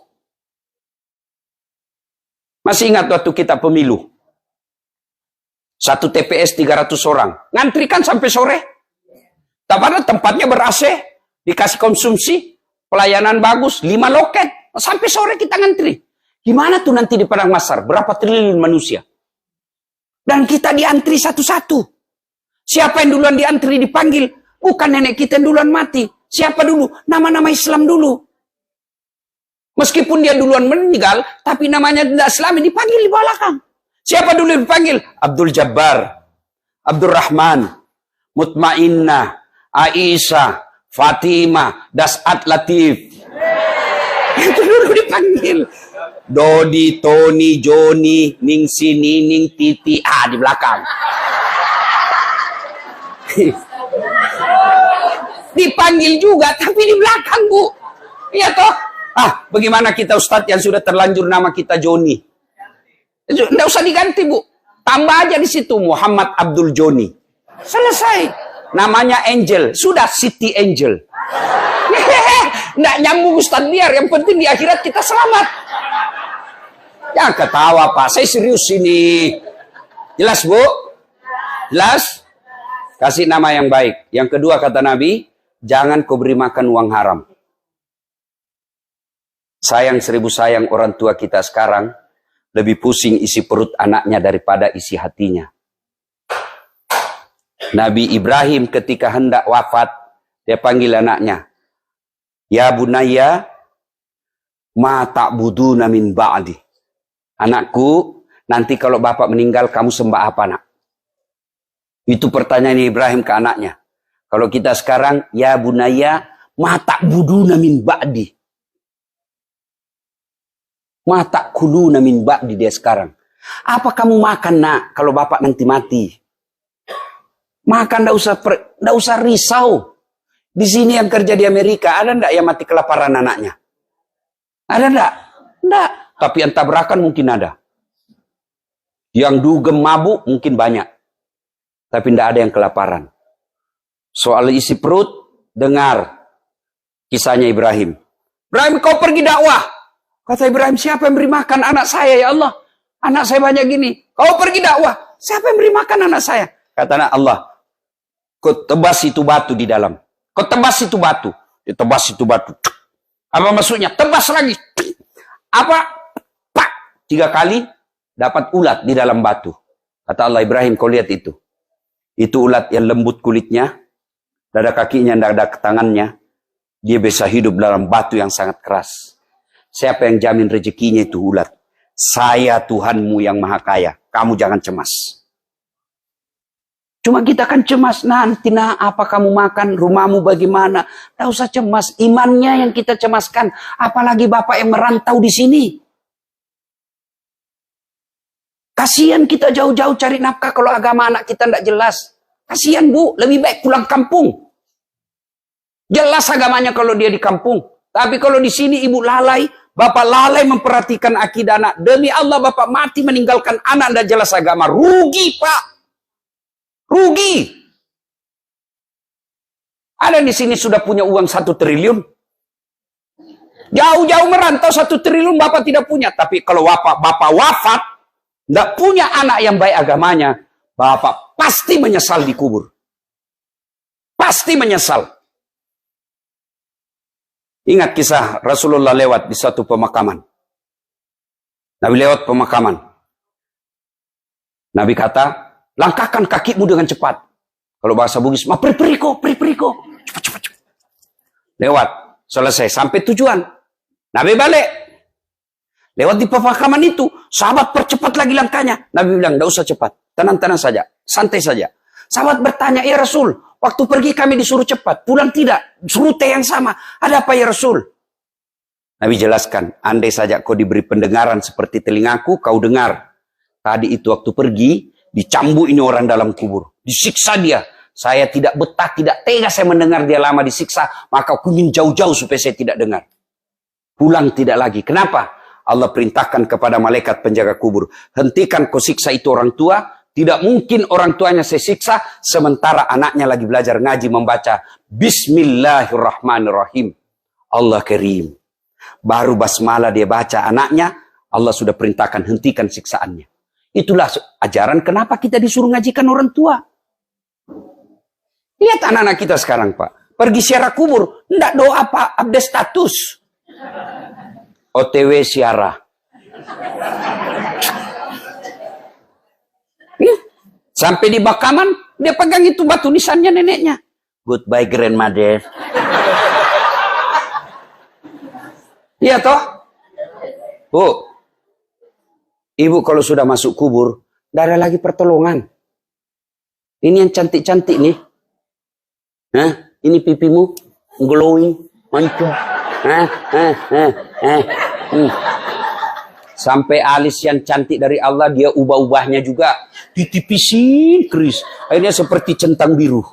Masih ingat waktu kita pemilu? Satu TPS 300 orang. Ngantrikan sampai sore. Padahal tempatnya ber-AC. Dikasih konsumsi. Pelayanan bagus. 5 loket. Sampai sore kita ngantri. Gimana tuh nanti di padang mahsyar? Berapa triliun manusia? Dan kita diantri satu-satu. Siapa yang duluan diantri dipanggil? Bukan nenek kita yang duluan mati. Siapa dulu? Nama-nama Islam dulu. Meskipun dia duluan meninggal, tapi namanya tidak Islami dipanggil di belakang. Siapa dulu yang dipanggil? Abdul Jabbar, Abdul Rahman, Mutmainnah, Aisyah, Fatimah, Das'at Latif. Itu dulu dipanggil. Dodi, Tony, Joni, Ningsi, Nining, Titi, di belakang. Dipanggil juga, tapi di belakang, Bu. Iya toh? Bagaimana kita Ustadz yang sudah terlanjur nama kita Joni? Tidak usah diganti, Bu. Tambah aja di situ Muhammad Abdul Joni. Selesai. Namanya Angel. Sudah Siti Angel. Nggak nyambung Ustadz biar. Yang penting di akhirat kita selamat. Jangan ketawa, Pak. Saya serius ini. Jelas, Bu? Jelas? Kasih nama yang baik. Yang kedua kata Nabi, jangan kau beri makan uang haram. Sayang 1000 sayang orang tua kita sekarang lebih pusing isi perut anaknya daripada isi hatinya. Nabi Ibrahim ketika hendak wafat, dia panggil anaknya. Ya bunayya, ma ta'buduna min ba'di. Anakku, nanti kalau bapak meninggal kamu sembah apa, nak? Itu pertanyaan Ibrahim ke anaknya. Kalau kita sekarang, ya bunayya, ma ta'buduna min ba'di. Ma ta'kuluna min ba'di dia sekarang. Apa kamu makan, nak, kalau bapak nanti mati? Makan, ndak usah risau. Di sini yang kerja di Amerika, ada ndak yang mati kelaparan anaknya? Ada ndak? Ndak. Tapi yang tabrakan mungkin ada. Yang dugem mabuk mungkin banyak. Tapi ndak ada yang kelaparan. Soal isi perut, dengar kisahnya Ibrahim. Ibrahim, kau pergi dakwah. Kata Ibrahim, siapa yang beri makan anak saya, ya Allah? Anak saya banyak gini. Kau pergi dakwah. Siapa yang beri makan anak saya? Kata Allah, kau tebas itu batu di dalam. Kau tebas itu batu. Ditebas itu batu. Apa maksudnya? Tebas lagi. Apa? Pak. 3 kali dapat ulat di dalam batu. Kata Allah, Ibrahim, kau lihat itu. Itu ulat yang lembut kulitnya. Dada kakinya, dada tangannya. Dia bisa hidup dalam batu yang sangat keras. Siapa yang jamin rezekinya itu ulat? Saya Tuhanmu yang maha kaya. Kamu jangan cemas. Cuma kita kan cemas. Nanti apa kamu makan? Rumahmu bagaimana? Tidak usah cemas. Imannya yang kita cemaskan. Apalagi bapak yang merantau di sini. Kasihan kita jauh-jauh cari nafkah kalau agama anak kita tidak jelas. Kasihan, Bu. Lebih baik pulang kampung. Jelas agamanya kalau dia di kampung. Tapi kalau di sini ibu lalai, bapak lalai memperhatikan akidah anak. Demi Allah bapak mati meninggalkan anak dan jelas agama. Rugi, Pak. Rugi. Ada di sini sudah punya uang 1 triliun. Jauh-jauh merantau 1 triliun bapak tidak punya. Tapi kalau bapak wafat, tidak punya anak yang baik agamanya, bapak pasti menyesal di kubur. Pasti menyesal. Ingat kisah Rasulullah lewat di satu pemakaman. Nabi lewat pemakaman. Nabi kata, langkahkan kakimu dengan cepat. Kalau bahasa Bugis, mah periko. Cepat. Lewat, selesai, sampai tujuan. Nabi balik. Lewat di pemakaman itu, sahabat percepat lagi langkahnya. Nabi bilang, tidak usah cepat, tenang-tenang saja, santai saja. Sahabat bertanya, ya Rasul, waktu pergi kami disuruh cepat, pulang tidak, rute yang sama. Ada apa ya Rasul? Nabi jelaskan, andai saja kau diberi pendengaran seperti telingaku, kau dengar. Tadi itu waktu pergi, dicambuk ini orang dalam kubur. Disiksa dia. Saya tidak betah, tidak tega saya mendengar dia lama disiksa. Maka aku ingin jauh-jauh supaya saya tidak dengar. Pulang tidak lagi. Kenapa? Allah perintahkan kepada malaikat penjaga kubur. Hentikan kau siksa itu orang tua. Tidak mungkin orang tuanya saya siksa. Sementara anaknya lagi belajar ngaji membaca. Bismillahirrahmanirrahim. Allah Karim. Baru basmalah dia baca anaknya. Allah sudah perintahkan hentikan siksaannya. Itulah ajaran kenapa kita disuruh ngajikan orang tua. Lihat anak-anak kita sekarang, Pak. Pergi siarah kubur. Tidak doa, Pak. Update status. OTW siarah. Ya. Sampai di Bakaman, dia pegang itu batu nisannya neneknya. Goodbye grandmother. Iya toh? Bu, ibu kalau sudah masuk kubur, tidak ada lagi pertolongan. Ini yang cantik-cantik nih. Hah? Ini pipimu glowing, mancung. Sampai alis yang cantik dari Allah dia ubah-ubahnya juga ditipisin keris. Akhirnya seperti centang biru.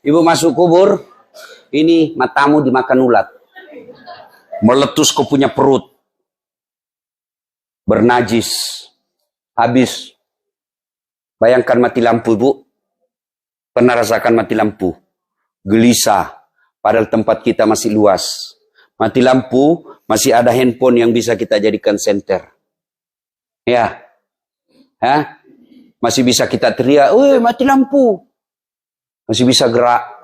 Ibu masuk kubur, ini matamu dimakan ulat. Meletus kau punya perut. Bernajis. Habis. Bayangkan mati lampu, Bu. Pernah rasakan mati lampu? Gelisah. Padahal tempat kita masih luas. Mati lampu, masih ada handphone yang bisa kita jadikan senter. Ya. Hah? Masih bisa kita teriak, "Woi, mati lampu." Masih bisa gerak.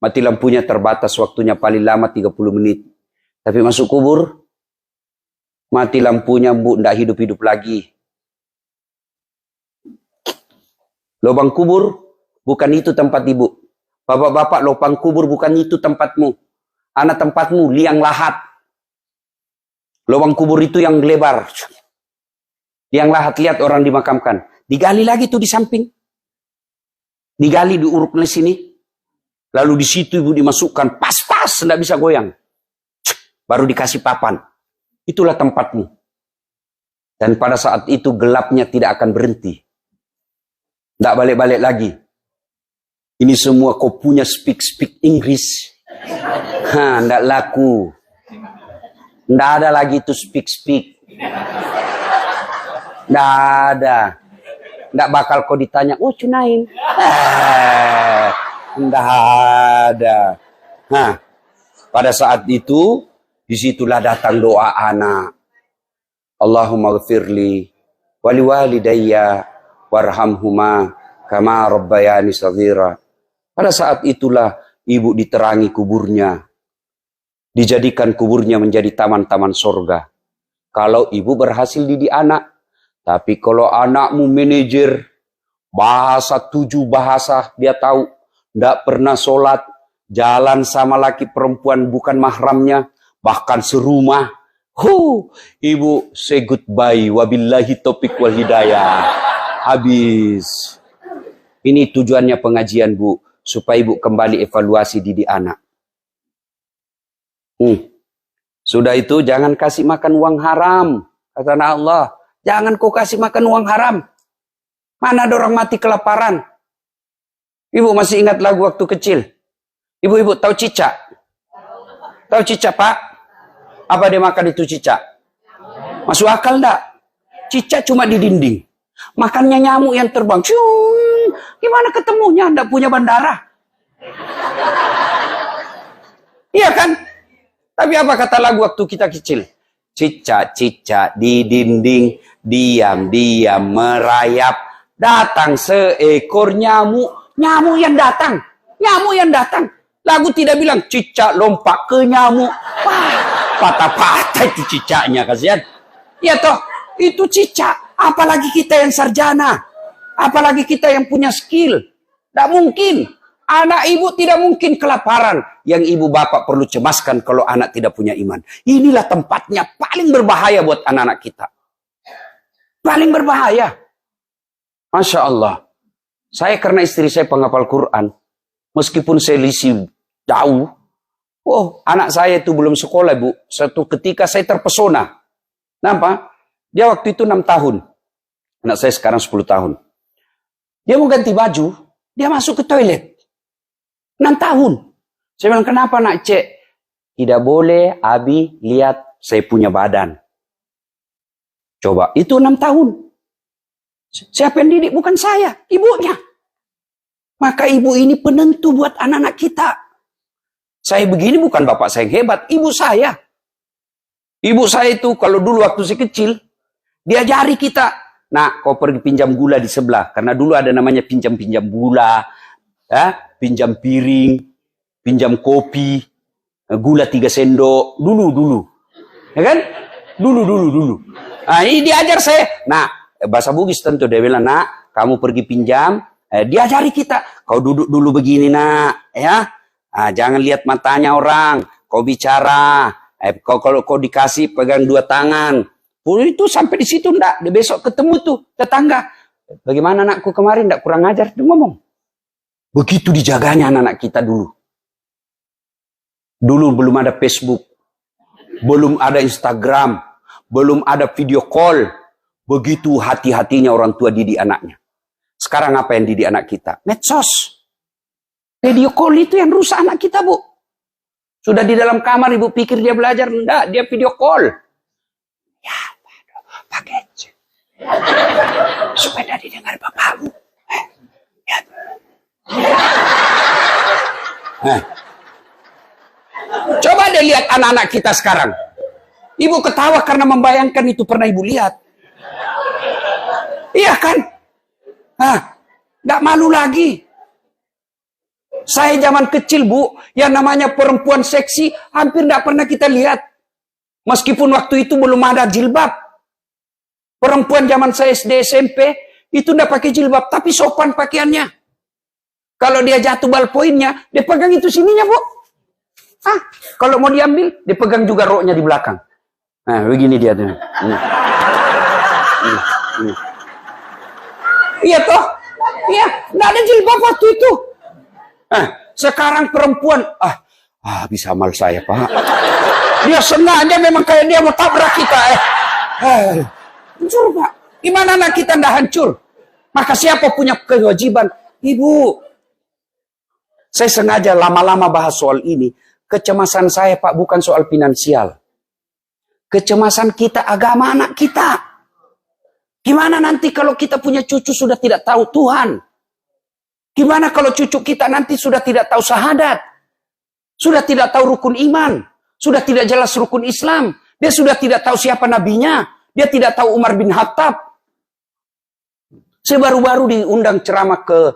Mati lampunya terbatas, waktunya paling lama 30 menit. Tapi masuk kubur, mati lampunya, Bu, tidak hidup-hidup lagi. Lubang kubur, bukan itu tempat ibu. Bapak-bapak, lubang kubur bukan itu tempatmu. Anak tempatmu, liang lahat. Lubang kubur itu yang lebar. Liang lahat, lihat orang dimakamkan. Digali lagi tuh di samping. Digali, diuruk di sini. Lalu di situ ibu dimasukkan, pas-pas, tidak bisa goyang. Baru dikasih papan. Itulah tempatmu. Dan pada saat itu gelapnya tidak akan berhenti. Tidak balik-balik lagi. Ini semua kau punya speak Inggris. Tidak laku. Tidak ada lagi itu speak. Tidak ada. Tidak bakal kau ditanya, oh Cunain. Tidak ada. Pada saat itu, disitulah datang doa anak. Allahumma ghafirli wali walidayya warhamhuma kama rabbayani shaghira. Pada saat itulah ibu diterangi kuburnya. Dijadikan kuburnya menjadi taman-taman sorga. Kalau ibu berhasil didik anak. Tapi kalau anakmu manajer, bahasa 7 bahasa dia tahu. Tidak pernah sholat. Jalan sama laki perempuan bukan mahramnya. Bahkan serumah. Ibu say goodbye. Wabillahi taufiq wal hidayah. Habis. Ini tujuannya pengajian, Bu. Supaya ibu kembali evaluasi didik anak. Sudah itu jangan kasih makan uang haram. Kata Allah. Jangan kau kasih makan uang haram. Mana ada orang mati kelaparan. Ibu masih ingat lagu waktu kecil. Ibu-ibu tahu cicak? Tahu cicak, Pak? Apa dia makan itu cicak? Masuk akal enggak? Cicak cuma di dinding. Makannya nyamuk yang terbang. Gimana ketemunya? Enggak punya bandara. Iya kan? Tapi apa kata lagu waktu kita kecil? Cicak-cicak di dinding, diam-diam merayap. Datang seekor nyamuk. Nyamuk yang datang. Nyamuk yang datang. Lagu tidak bilang cicak lompat ke nyamuk. Wah, patah-patah itu cicaknya, kasihan. Iya toh, Itu cicak. Apalagi kita yang sarjana. Apalagi kita yang punya skill. Tidak mungkin. Anak ibu tidak mungkin kelaparan. Yang ibu bapak perlu cemaskan kalau anak tidak punya iman. Inilah tempatnya paling berbahaya buat anak-anak kita. Paling berbahaya. Masya Allah. Saya karena istri saya penghafal Quran. Meskipun selisih jauh. Oh, anak saya itu belum sekolah, Bu. Suatu ketika saya terpesona. Kenapa? Dia waktu itu 6 tahun. Anak saya sekarang 10 tahun. Dia mau ganti baju. Dia masuk ke toilet. 6 tahun. Saya bilang, kenapa nak cek? Tidak boleh Abi lihat saya punya badan. Coba, itu 6 tahun. Siapa yang didik? Bukan saya, ibunya. Maka ibu ini penentu buat anak-anak kita. Saya begini bukan bapak saya yang hebat, ibu saya. Ibu saya itu kalau dulu waktu saya kecil, diajari kita. Nah, kau pergi pinjam gula di sebelah. Karena dulu ada namanya pinjam-pinjam gula. Ya, pinjam piring, pinjam kopi, gula 3 sendok. Dulu. Ya kan? Dulu. Nah, ini diajar saya. Nah, bahasa Bugis tentu dia bilang, nak, kamu pergi pinjam. Diajari kita. Kau duduk dulu begini, nak. Ya. Nah, jangan lihat matanya orang. Kau bicara. Kalau kau dikasih pegang 2 tangan. Itu sampai di situ enggak. Besok ketemu tuh tetangga. Bagaimana anakku kemarin enggak kurang ajar. Dia ngomong. Begitu dijaganya anak-anak kita dulu. Dulu belum ada Facebook. Belum ada Instagram. Belum ada video call. Begitu hati-hatinya orang tua didik anaknya. Sekarang apa yang didik anak kita? Medsos. Video call itu yang rusak anak kita, Bu. Sudah di dalam kamar, ibu pikir dia belajar. Enggak, dia video call. Ya, pakai supaya tadi dengar bapakmu. Ya. Coba deh lihat anak-anak kita sekarang. Ibu ketawa karena membayangkan itu pernah ibu lihat. Iya kan? Nggak malu lagi. Saya zaman kecil, Bu, yang namanya perempuan seksi hampir nggak pernah kita lihat. Meskipun waktu itu belum ada jilbab. Perempuan zaman saya SD SMP itu nggak pakai jilbab, tapi sopan pakaiannya. Kalau dia jatuh ballpointnya, dia pegang itu sininya, Bu. Kalau mau diambil, dia pegang juga roknya di belakang. Nah, begini dia tuh. Iya toh? Iya, nggak ada jilbab waktu itu. Sekarang perempuan, bisa amal saya, Pak. Dia sengaja memang kayak dia mau tabrak kita. Hancur, Pak. Gimana anak kita nggak hancur? Maka siapa punya kewajiban? Ibu. Saya sengaja lama-lama bahas soal ini. Kecemasan saya, Pak, bukan soal finansial. Kecemasan kita agama anak kita. Gimana nanti kalau kita punya cucu sudah tidak tahu Tuhan? Gimana kalau cucu kita nanti sudah tidak tahu syahadat? Sudah tidak tahu rukun iman? Sudah tidak jelas rukun Islam? Dia sudah tidak tahu siapa nabinya? Dia tidak tahu Umar bin Khattab? Saya baru-baru diundang ceramah ke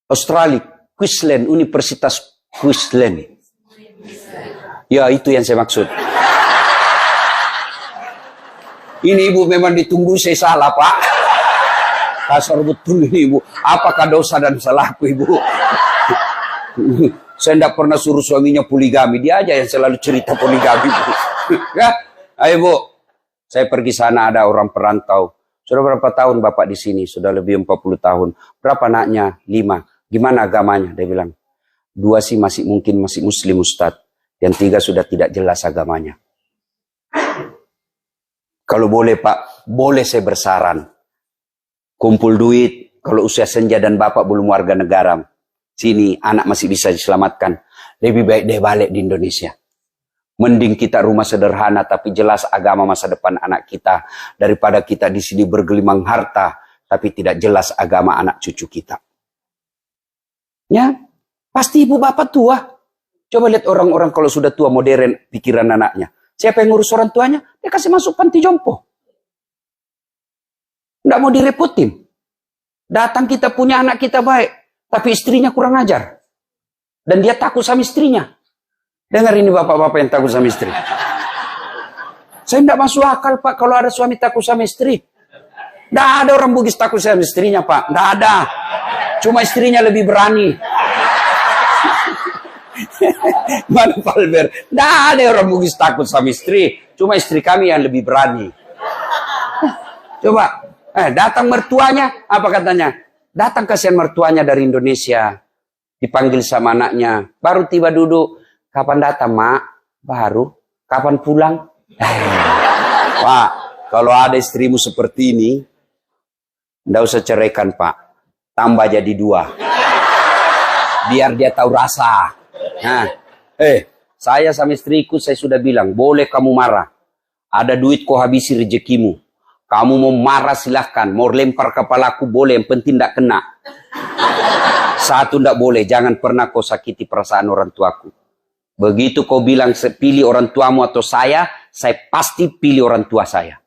Australia, Queensland, Universitas Queensland. Ya, itu yang saya maksud. Ini ibu memang ditunggu, saya salah, Pak. Kasar betul ini, Ibu. Apakah dosa dan salahku, Ibu? Saya tidak pernah suruh suaminya poligami. Dia aja yang selalu cerita poligami, Bu. Ya? Ayo, Bu. Saya pergi sana, ada orang perantau. Sudah berapa tahun Bapak di sini? Sudah lebih 40 tahun. Berapa anaknya? 5. Gimana agamanya? Dia bilang, 2 sih masih mungkin masih muslim, Ustadz. Yang 3 sudah tidak jelas agamanya. Kalau boleh, Pak, boleh saya bersaran. Kumpul duit, kalau usia senja dan bapak belum warga negara. Sini, anak masih bisa diselamatkan. Lebih baik dia balik di Indonesia. Mending kita rumah sederhana, tapi jelas agama masa depan anak kita. Daripada kita di sini bergelimang harta, tapi tidak jelas agama anak cucu kita. Ya, pasti ibu bapak tua. Coba lihat orang-orang kalau sudah tua modern pikiran anaknya. Siapa yang ngurus orang tuanya? Dia kasih masuk panti jompo. Nggak mau direpotin. Datang kita punya anak kita baik. Tapi istrinya kurang ajar. Dan dia takut sama istrinya. Dengar ini bapak-bapak yang takut sama istri. Saya tidak masuk akal, Pak, kalau ada suami takut sama istri. Tidak ada orang Bugis takut sama istrinya, Pak. Tidak ada. Cuma istrinya lebih berani. Mana Pak Albert? Tidak ada orang Bugis takut sama istri. Cuma istri kami yang lebih berani. Coba. Datang mertuanya. Apa katanya? Datang kasihan mertuanya dari Indonesia. Dipanggil sama anaknya. Baru tiba duduk. Kapan datang, Mak? Baru. Kapan pulang? Pak, kalau ada istrimu seperti ini, tidak usah ceraikan, Pak. Tambah jadi 2. Biar dia tahu rasa. Nah, saya sama istriku, saya sudah bilang, boleh kamu marah. Ada duit kau habisi rezekimu. Kamu mau marah silahkan. Mau lempar kepalaku boleh, yang penting tidak kena. Satu tidak boleh, jangan pernah kau sakiti perasaan orang tuaku. Begitu kau bilang pilih orang tuamu atau saya pasti pilih orang tua saya.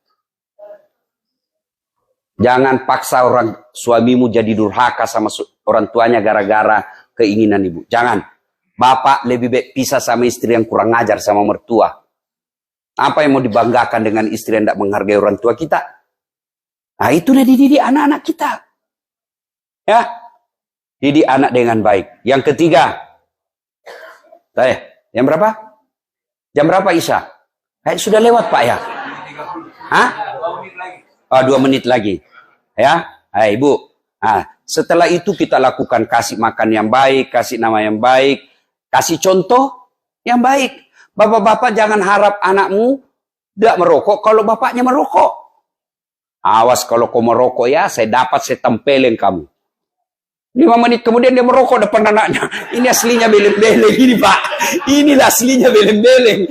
Jangan paksa orang suamimu jadi durhaka sama orang tuanya gara-gara keinginan ibu. Jangan. Bapak lebih baik pisah sama istri yang kurang ajar sama mertua. Apa yang mau dibanggakan dengan istri yang tidak menghargai orang tua kita? Nah, itu udah dididik anak-anak kita. Ya. Didik anak dengan baik. Yang ketiga. Jam berapa? Jam berapa Isya? Sudah lewat Pak ya? Hah? 2 menit lagi. Ya, Ibu. Setelah itu kita lakukan kasih makan yang baik, kasih nama yang baik, kasih contoh yang baik. Bapak-bapak jangan harap anakmu tidak merokok kalau bapaknya merokok. Awas kalau kau merokok ya, saya tempelin kamu. 5 menit kemudian dia merokok depan anaknya. Ini aslinya beleng-beleng ini Pak. Inilah aslinya beleng-beleng.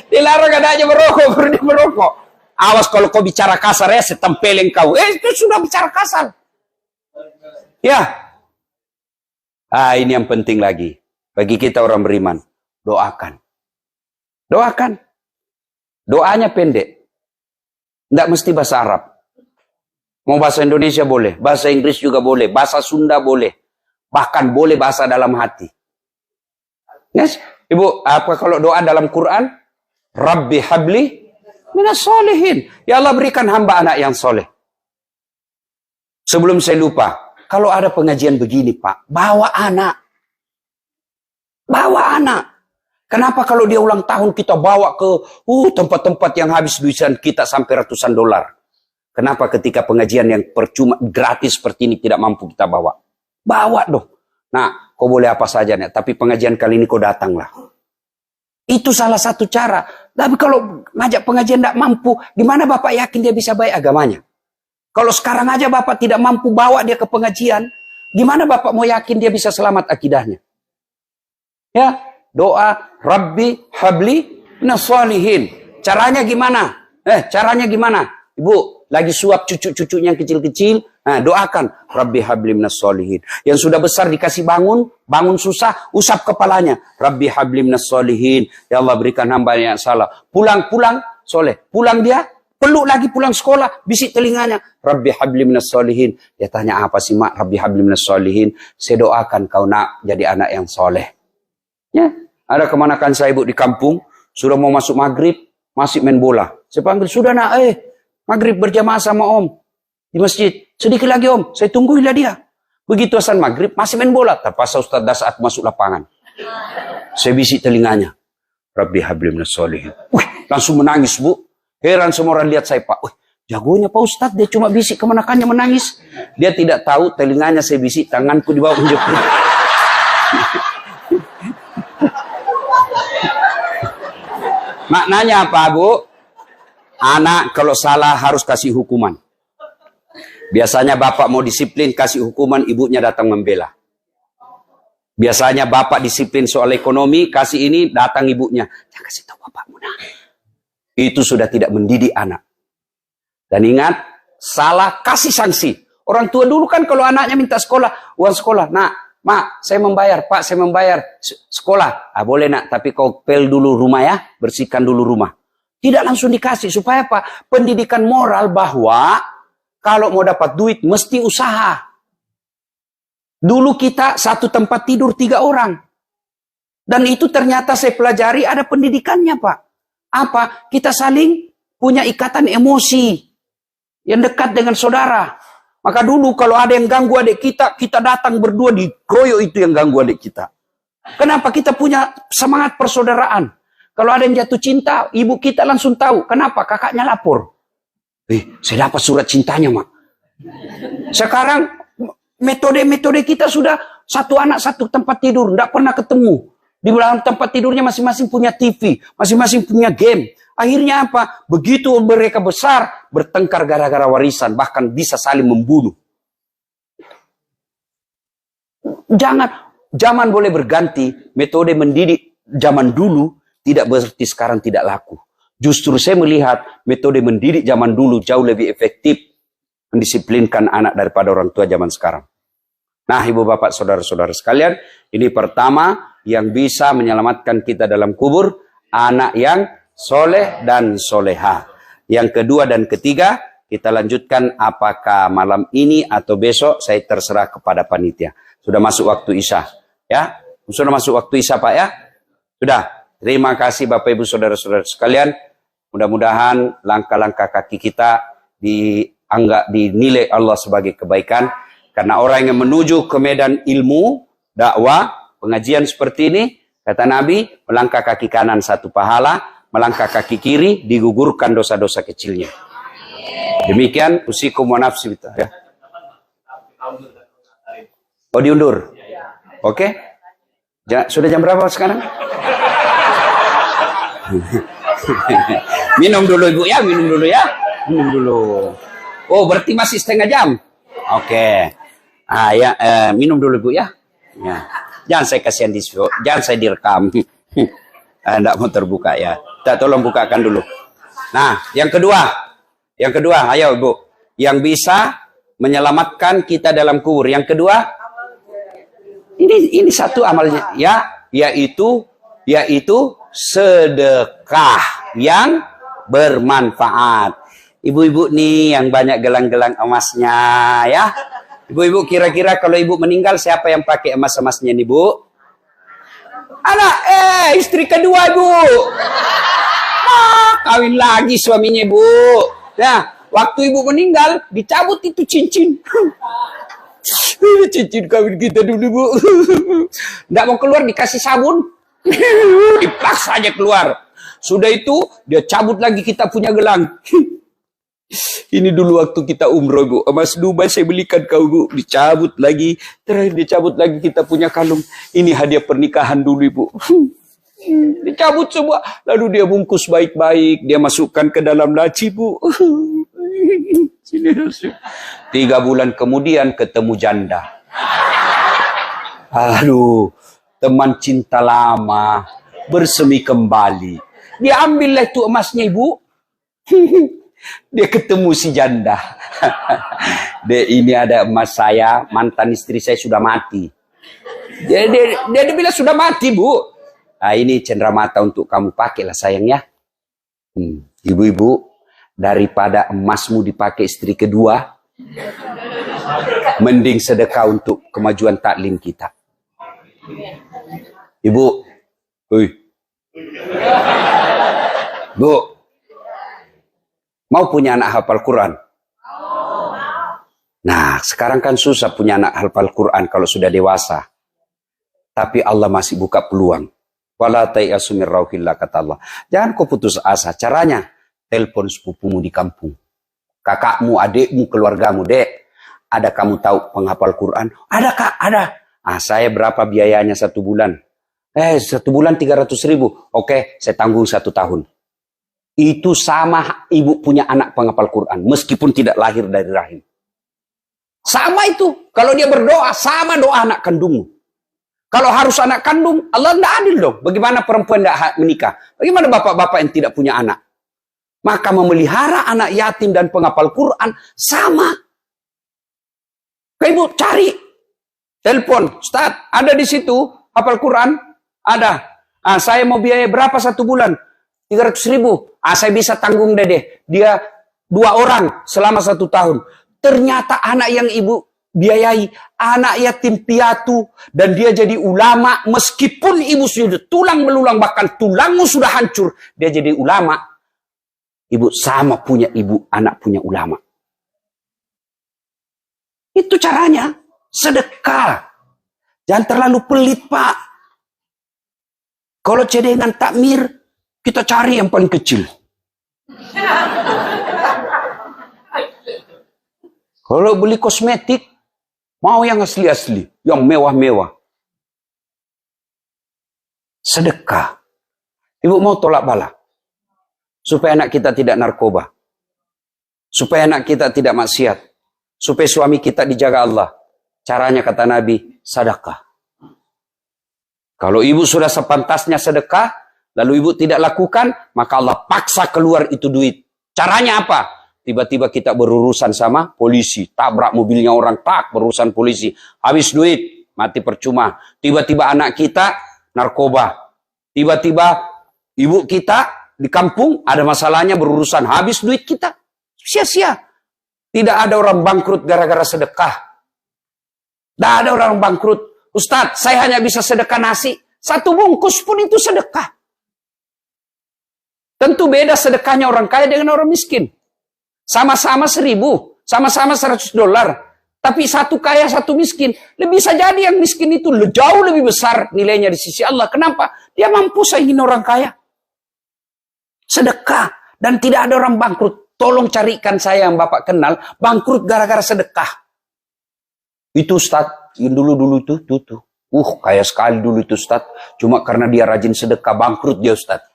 Dilarang anaknya merokok, baru dia merokok. Awas kalau kau bicara kasar ya, saya tempelin kau. Itu sudah bicara kasar. Ya. Ini yang penting lagi. Bagi kita orang beriman. Doakan. Doakan. Doanya pendek. Tidak mesti bahasa Arab. Mau bahasa Indonesia boleh. Bahasa Inggris juga boleh. Bahasa Sunda boleh. Bahkan boleh bahasa dalam hati. Yes? Ibu, apa kalau doa dalam Quran? Rabbi habli minas solihin. Ya Allah berikan hamba anak yang soleh. Sebelum saya lupa. Kalau ada pengajian begini Pak. Bawa anak. Bawa anak. Kenapa kalau dia ulang tahun kita bawa ke tempat-tempat yang habis duitan kita sampai ratusan dolar? Kenapa ketika pengajian yang percuma gratis seperti ini tidak mampu kita bawa? Bawa dong. Nah, kau boleh apa saja nih, tapi pengajian kali ini kau datanglah. Itu salah satu cara. Tapi kalau ngajak pengajian tidak mampu, gimana Bapak yakin dia bisa baik agamanya? Kalau sekarang aja Bapak tidak mampu bawa dia ke pengajian, gimana Bapak mau yakin dia bisa selamat akidahnya? Ya, doa Rabbi habli minas solihin. Caranya gimana? Caranya gimana? Ibu, lagi suap cucu-cucunya yang kecil-kecil, doakan Rabbi habli minas solihin. Yang sudah besar dikasih bangun susah, usap kepalanya. Rabbi habli minas solihin. Ya Allah berikan hamba yang salah. Pulang soleh. Pulang dia, peluk lagi pulang sekolah, bisik telinganya. Rabbi habli minas solihin. Dia tanya apa sih mak? Rabbi habli minas solihin. Saya doakan kau nak jadi anak yang soleh. Ya, ada kemanakan saya ibu di kampung, sudah mau masuk maghrib, masih main bola. Saya panggil, sudah nak, maghrib berjamaah sama om di masjid. Sedikit lagi om, saya tungguilah dia. Begitu asal maghrib, masih main bola. Terpaksa Ustaz saat masuk lapangan. Saya bisik telinganya. Rabbi habli minas solihin. Langsung menangis bu. Heran semua orang lihat saya Pak. Jagonya Pak Ustaz, dia cuma bisik kemanakannya menangis. Dia tidak tahu telinganya saya bisik, tanganku di bawah menjepit. Maknanya apa bu? Anak kalau salah harus kasih hukuman. Biasanya bapak mau disiplin kasih hukuman, ibunya datang membela. Biasanya bapak disiplin soal ekonomi, kasih ini datang ibunya. Jangan kasih tahu bapakmu nah. Itu sudah tidak mendidik anak. Dan ingat, salah kasih sanksi. Orang tua dulu kan kalau anaknya minta sekolah, uang sekolah. Nah, mak, saya membayar. Pak, saya membayar sekolah. Boleh nak, tapi kau pel dulu rumah ya. Bersihkan dulu rumah. Tidak langsung dikasih. Supaya apa? Pendidikan moral bahwa kalau mau dapat duit, mesti usaha. Dulu kita satu tempat tidur 3 orang. Dan itu ternyata saya pelajari ada pendidikannya Pak. Apa? Kita saling punya ikatan emosi yang dekat dengan saudara. Maka dulu kalau ada yang ganggu adik kita, kita datang berdua dikeroyok itu yang ganggu adik kita. Kenapa? Kita punya semangat persaudaraan. Kalau ada yang jatuh cinta, ibu kita langsung tahu. Kenapa? Kakaknya lapor. Saya dapat surat cintanya, Mak. Sekarang metode-metode kita sudah satu anak satu tempat tidur, tidak pernah ketemu. Di dalam tempat tidurnya masing-masing punya TV, masing-masing punya game. Akhirnya apa? Begitu mereka besar, bertengkar gara-gara warisan, bahkan bisa saling membunuh. Zaman boleh berganti, metode mendidik zaman dulu tidak berarti sekarang tidak laku. Justru saya melihat metode mendidik zaman dulu jauh lebih efektif mendisiplinkan anak daripada orang tua zaman sekarang. Nah, ibu bapak saudara-saudara sekalian, ini pertama yang bisa menyelamatkan kita dalam kubur, anak yang soleh dan soleha. Yang kedua dan ketiga, kita lanjutkan apakah malam ini atau besok, saya terserah kepada panitia. Sudah masuk waktu Isya, ya? Sudah masuk waktu Isya, Pak, ya? Sudah. Terima kasih Bapak Ibu saudara-saudara sekalian. Mudah-mudahan langkah-langkah kaki kita dinilai Allah sebagai kebaikan. Karena orang yang menuju ke medan ilmu, dakwah, pengajian seperti ini, kata Nabi, melangkah kaki kanan satu pahala, melangkah kaki kiri digugurkan dosa-dosa kecilnya. Demikian usikum wa nafsi ya. Oh, diundur. Oke. Sudah jam berapa sekarang? Minum dulu Ibu ya, minum dulu ya. Minum dulu. Oh, berarti masih setengah jam. Oke. Minum dulu Ibu ya. Ya. Jangan saya kasihan jangan saya direkam. Enggak mau terbuka ya. Tolong bukakan dulu. Nah, yang kedua, ayo Ibu. Yang bisa menyelamatkan kita dalam kubur. Yang kedua, ini satu amalnya ya, yaitu sedekah yang bermanfaat. Ibu-ibu nih yang banyak gelang-gelang emasnya ya. Ibu-ibu kira-kira kalau ibu meninggal siapa yang pakai emas-emasnya nih, Bu? Anak, istri kedua, Bu. Kawin lagi suaminya, Bu. Nah, waktu ibu meninggal dicabut itu cincin. Cincin kawin kita dulu, Bu. Nggak mau keluar dikasih sabun. Dipaksa aja keluar. Sudah itu dia cabut lagi kita punya gelang. Ini dulu waktu kita umroh, Bu. Mas Dubai saya belikan kau, Bu. Dicabut lagi. Terakhir dicabut lagi kita punya kalung. Ini hadiah pernikahan dulu, Bu. Dicabut semua. Lalu dia bungkus baik-baik. Dia masukkan ke dalam laci, Bu. 3 bulan kemudian ketemu janda. Aduh. Teman cinta lama. Bersemi kembali. Dia ambillah itu emasnya, Ibu. Dia ketemu si janda. Ini ada emas saya, mantan istri saya sudah mati. Dia bilang sudah mati, Bu. Nah, ini cenderamata untuk kamu pakailah sayang ya. Ibu-ibu, daripada emasmu dipakai istri kedua, mending sedekah untuk kemajuan taklim kita. Ibu, Bu, mau punya anak hafal Quran? Nah, sekarang kan susah punya anak hafal Quran kalau sudah dewasa. Tapi Allah masih buka peluang. Wala tayasu min rauhillah, kata Allah. Jangan kau putus asa. Caranya, telepon sepupumu di kampung. Kakakmu, adikmu, keluargamu, Dek. Ada kamu tahu penghafal Quran? Ada, Kak, ada. Saya berapa biayanya 1 bulan? 1 bulan 300.000. Oke, saya tanggung 1 tahun. Itu sama ibu punya anak penghafal Quran. Meskipun tidak lahir dari rahim. Sama itu. Kalau dia berdoa, sama doa anak kandungmu. Kalau harus anak kandung, Allah tidak adil dong. Bagaimana perempuan tidak menikah? Bagaimana bapak-bapak yang tidak punya anak? Maka memelihara anak yatim dan penghafal Quran sama. Ibu cari. Telepon. Ustaz, ada di situ hafal Quran? Ada. Saya mau biaya berapa 1 bulan? 300.000. Saya bisa tanggung deh. Dia 2 orang selama 1 tahun. Ternyata anak yang ibu biayai anak yatim piatu, dan dia jadi ulama meskipun ibu sudah tulang belulang, bahkan tulangmu sudah hancur, dia jadi ulama. Ibu sama punya ibu, anak punya ulama. Itu caranya, sedekah. Jangan terlalu pelit, Pak. Kalau cedengan takmir, kita cari yang paling kecil. Kalau beli kosmetik, mau yang asli-asli, yang mewah-mewah. Sedekah. Ibu mau tolak bala. Supaya anak kita tidak narkoba. Supaya anak kita tidak maksiat. Supaya suami kita dijaga Allah. Caranya kata Nabi, sedekah. Kalau ibu sudah sepantasnya sedekah, lalu ibu tidak lakukan, maka Allah paksa keluar itu duit. Caranya apa? Tiba-tiba kita berurusan sama polisi. Tabrak mobilnya orang, tak berurusan polisi. Habis duit, mati percuma. Tiba-tiba anak kita narkoba. Tiba-tiba ibu kita di kampung ada masalahnya berurusan. Habis duit kita. Sia-sia. Tidak ada orang bangkrut gara-gara sedekah. Tidak ada orang bangkrut. Ustadz, saya hanya bisa sedekah nasi. 1 bungkus pun itu sedekah. Tentu beda sedekahnya orang kaya dengan orang miskin. Sama-sama 1.000, sama-sama $100. Tapi satu kaya, satu miskin. Bisa jadi yang miskin itu jauh lebih besar nilainya di sisi Allah. Kenapa? Dia mampu saingin orang kaya. Sedekah. Dan tidak ada orang bangkrut. Tolong carikan saya yang Bapak kenal, bangkrut gara-gara sedekah. Itu Ustadz, yang dulu-dulu tuh. Kaya sekali dulu itu Ustadz. Cuma karena dia rajin sedekah, bangkrut dia Ustadz.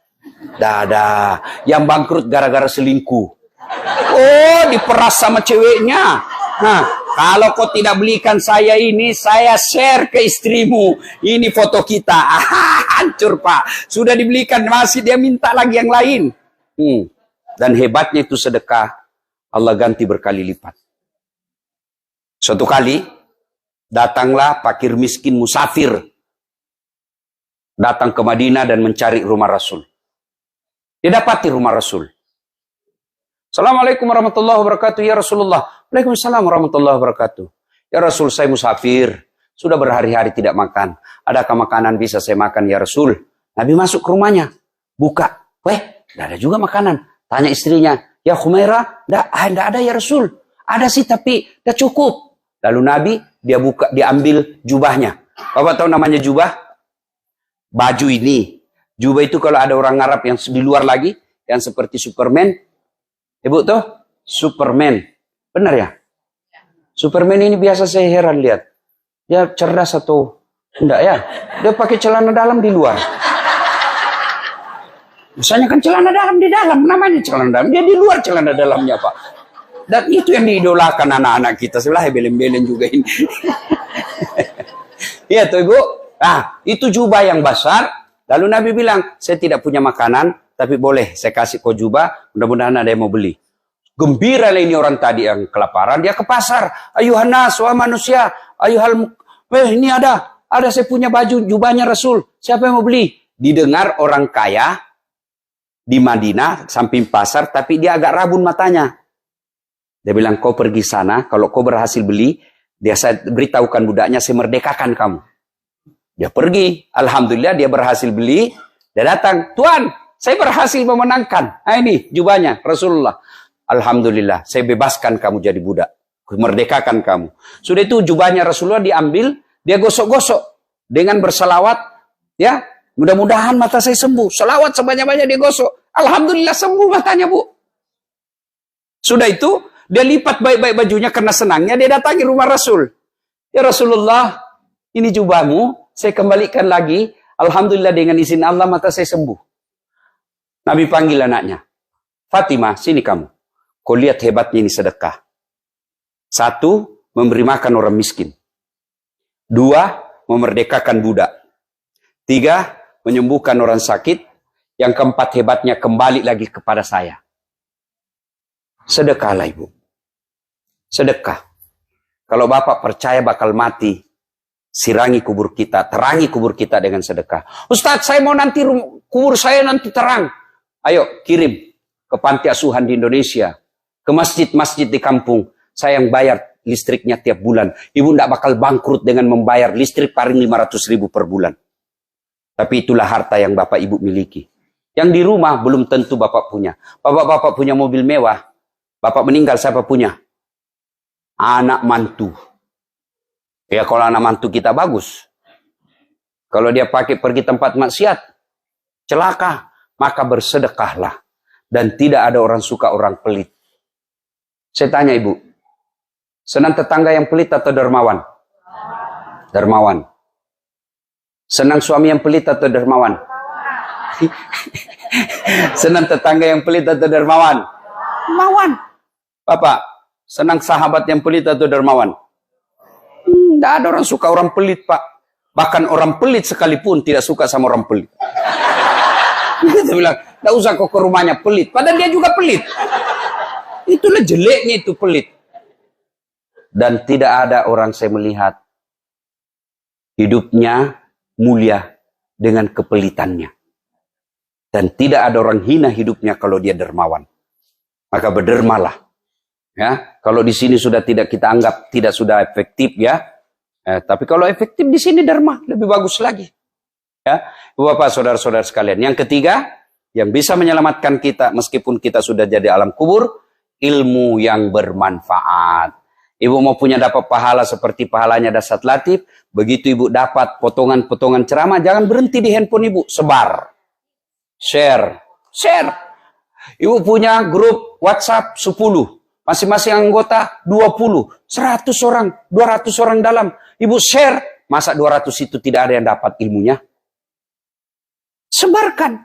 Dah. Yang bangkrut gara-gara selingkuh. Oh, diperas sama ceweknya. Nah, kalau kau tidak belikan saya ini, saya share ke istrimu. Ini foto kita. Hancur, Pak. Sudah dibelikan, masih dia minta lagi yang lain. Dan hebatnya itu sedekah, Allah ganti berkali lipat. Suatu kali, datanglah fakir miskin musafir. Datang ke Madinah dan mencari rumah Rasul. Dia dapati rumah Rasul. Assalamualaikum warahmatullahi wabarakatuh. Ya Rasulullah. Waalaikumsalam warahmatullahi wabarakatuh. Ya Rasul, saya musafir. Sudah berhari-hari tidak makan. Adakah makanan bisa saya makan ya Rasul? Nabi masuk ke rumahnya. Buka. Tidak ada juga makanan. Tanya istrinya. Ya Khumairah, tidak ada ya Rasul. Ada sih tapi tidak cukup. Lalu Nabi, dia ambil jubahnya. Bapak tahu namanya jubah? Baju ini. Jubah itu kalau ada orang Arab yang di luar lagi, yang seperti Superman. Ibu tuh, Superman. Benar ya? Superman ini biasa saya heran lihat. Dia cerdas atau enggak ya? Dia pakai celana dalam di luar. Misalnya kan celana dalam di dalam, namanya celana dalam. Dia di luar celana dalamnya, Pak. Dan itu yang diidolakan anak-anak kita. Sebelah belen-belen juga ini. Iya tuh Ibu. Nah, itu jubah yang besar. Lalu Nabi bilang, saya tidak punya makanan, tapi boleh saya kasih kau jubah, mudah-mudahan ada yang mau beli. Gembira lah ini orang tadi yang kelaparan, dia ke pasar. Ayuhanas, wah manusia, ini ada saya punya baju, jubahnya Rasul, siapa yang mau beli? Didengar orang kaya di Madinah, samping pasar, tapi dia agak rabun matanya. Dia bilang, kau pergi sana, kalau kau berhasil beli, saya beritahukan budaknya, saya merdekakan kamu. Dia pergi, alhamdulillah dia berhasil beli, dia datang, Tuan, saya berhasil memenangkan. Nah ini jubahnya Rasulullah. Alhamdulillah, saya bebaskan kamu jadi budak. Merdekakan kamu. Sudah itu jubahnya Rasulullah diambil, dia gosok-gosok dengan berselawat. Ya, mudah-mudahan mata saya sembuh. Selawat sebanyak-banyak dia gosok. Alhamdulillah sembuh matanya, Bu. Sudah itu, dia lipat baik-baik bajunya karena senangnya. Dia datangi rumah Rasul. Ya Rasulullah, ini jubahmu, saya kembalikan lagi. Alhamdulillah dengan izin Allah mata saya sembuh. Nabi panggil anaknya. Fatimah, sini kamu. Kau lihat hebatnya ini sedekah. 1, memberi makan orang miskin. 2, memerdekakan budak. 3, menyembuhkan orang sakit. Yang 4 hebatnya kembali lagi kepada saya. Sedekahlah Ibu. Sedekah. Kalau Bapak percaya bakal mati, sirangi kubur kita, terangi kubur kita dengan sedekah. Ustadz, saya mau nanti kubur saya nanti terang. Ayo kirim ke panti asuhan di Indonesia, ke masjid-masjid di kampung. Saya yang bayar listriknya tiap bulan. Ibu tidak bakal bangkrut dengan membayar listrik paling 500.000 per bulan. Tapi itulah harta yang Bapak Ibu miliki. Yang di rumah belum tentu Bapak punya. Bapak punya mobil mewah. Bapak meninggal, siapa punya? Anak mantu. Ya kalau anak mantu kita bagus. Kalau dia pakai pergi tempat maksiat, celaka, maka bersedekahlah. Dan tidak ada orang suka orang pelit. Saya tanya ibu, senang tetangga yang pelit atau dermawan? Dermawan. Senang suami yang pelit atau dermawan? Senang tetangga yang pelit atau dermawan? Dermawan. Bapak, senang sahabat yang pelit atau dermawan? Tidak ada orang suka orang pelit, Pak. Bahkan orang pelit sekalipun tidak suka sama orang pelit. Dia bilang, tidak usah kau ke rumahnya pelit. Padahal dia juga pelit. Itulah jeleknya itu pelit. Dan tidak ada orang saya melihat hidupnya mulia dengan kepelitannya. Dan tidak ada orang hina hidupnya kalau dia dermawan. Maka berdermalah. Ya, kalau di sini sudah tidak kita anggap tidak sudah efektif ya. Tapi kalau efektif di sini derma lebih bagus lagi. Ya, Bapak saudara-saudara sekalian. Yang ketiga, yang bisa menyelamatkan kita meskipun kita sudah jadi alam kubur, ilmu yang bermanfaat. Ibu mau punya dapat pahala seperti pahalanya Dasat Latif, begitu ibu dapat potongan-potongan ceramah, jangan berhenti di handphone ibu, sebar. Share. Ibu punya grup WhatsApp 10, masing-masing anggota 20, 100 orang, 200 orang dalam. Ibu share, masa 200 itu tidak ada yang dapat ilmunya? Sebarkan.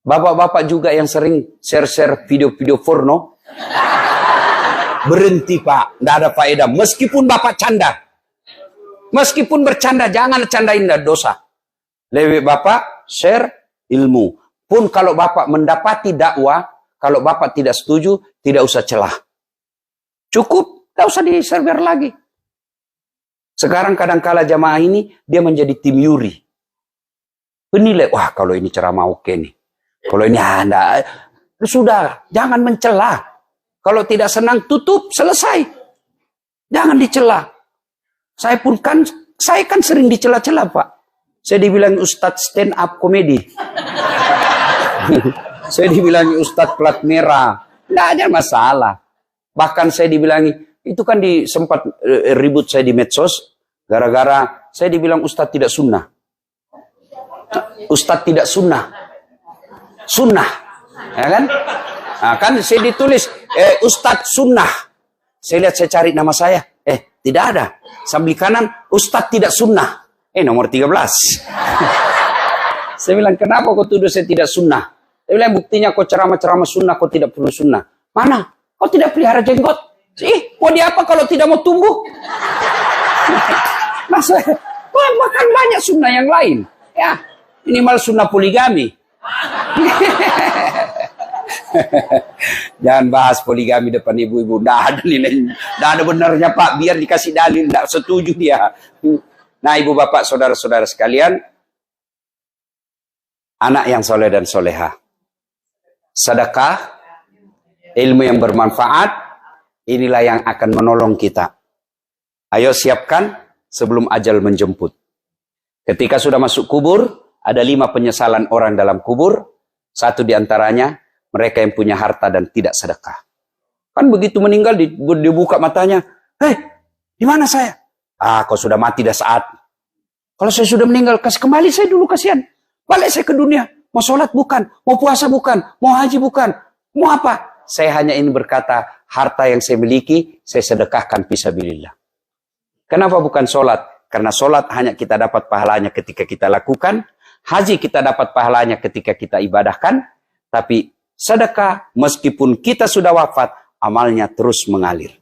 Bapak-bapak juga yang sering share-share video-video porno, berhenti Pak, tidak ada faedah. Meskipun Bapak canda, meskipun bercanda, jangan candain dosa. Lebih Bapak share ilmu. Pun kalau Bapak mendapati dakwah, kalau Bapak tidak setuju, tidak usah celah. Cukup, tidak usah di-server lagi. Sekarang kadang-kala jamaah ini, dia menjadi tim Yuri. Penilai, wah kalau ini ceramah oke nih. Kalau ini enggak, sudah, jangan mencela. Kalau tidak senang, tutup, selesai. Jangan dicela. Saya kan sering dicela-cela, Pak. Saya dibilang Ustadz stand up komedi. Saya dibilang Ustadz plat merah. Tidak ada masalah. Bahkan saya dibilangi, itu kan sempat ribut saya di medsos, gara-gara saya dibilang Ustadz tidak sunnah. Ustadz tidak sunnah. Sunnah. Ya kan? Nah, kan saya ditulis, Ustadz sunnah. Saya lihat, saya cari nama saya. Tidak ada. Sambil kanan, Ustadz tidak sunnah. Nomor 13. Saya bilang, kenapa kau tuduh saya tidak sunnah? Saya bilang, buktinya kau ceramah-ceramah sunnah, kau tidak perlu sunnah. Mana? Kau tidak pelihara jenggot? Mau diapa kalau tidak mau tumbuh? Bahkan banyak sunnah yang lain. Ya, minimal sunnah poligami. Jangan bahas poligami depan ibu-ibu. Tidak ada nilai, tidak ada benarnya Pak. Biar dikasih dalil, tidak setuju dia. Nah ibu bapak saudara-saudara sekalian, anak yang soleh dan soleha, sedekah, ilmu yang bermanfaat, inilah yang akan menolong kita. Ayo siapkan sebelum ajal menjemput. Ketika sudah masuk kubur, ada 5 penyesalan orang dalam kubur. 1 diantaranya, mereka yang punya harta dan tidak sedekah. Kan begitu meninggal, dibuka matanya. Di mana saya? Kau sudah mati dah saat. Kalau saya sudah meninggal, kasih kembali saya dulu, kasihan. Balik saya ke dunia. Mau sholat bukan, mau puasa bukan, mau haji bukan, mau apa? Saya hanya ingin berkata, harta yang saya miliki, saya sedekahkan fisabilillah. Kenapa bukan sholat? Karena sholat hanya kita dapat pahalanya ketika kita lakukan. Haji kita dapat pahalanya ketika kita ibadahkan. Tapi sedekah, meskipun kita sudah wafat, amalnya terus mengalir.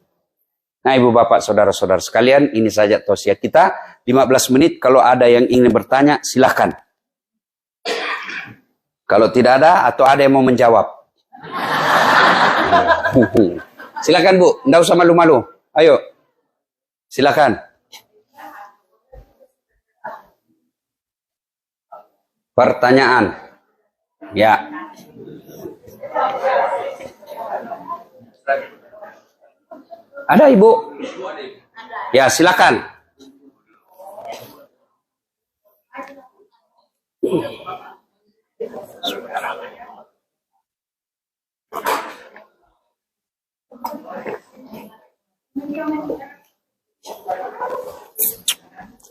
Nah ibu bapak saudara-saudara sekalian, ini saja tausiah kita. 15 menit, kalau ada yang ingin bertanya, silahkan. Kalau tidak ada, atau ada yang mau menjawab. Silakan Bu, tidak usah malu-malu. Ayo, silakan. Pertanyaan. Ya. Ada Ibu? Ya, silakan.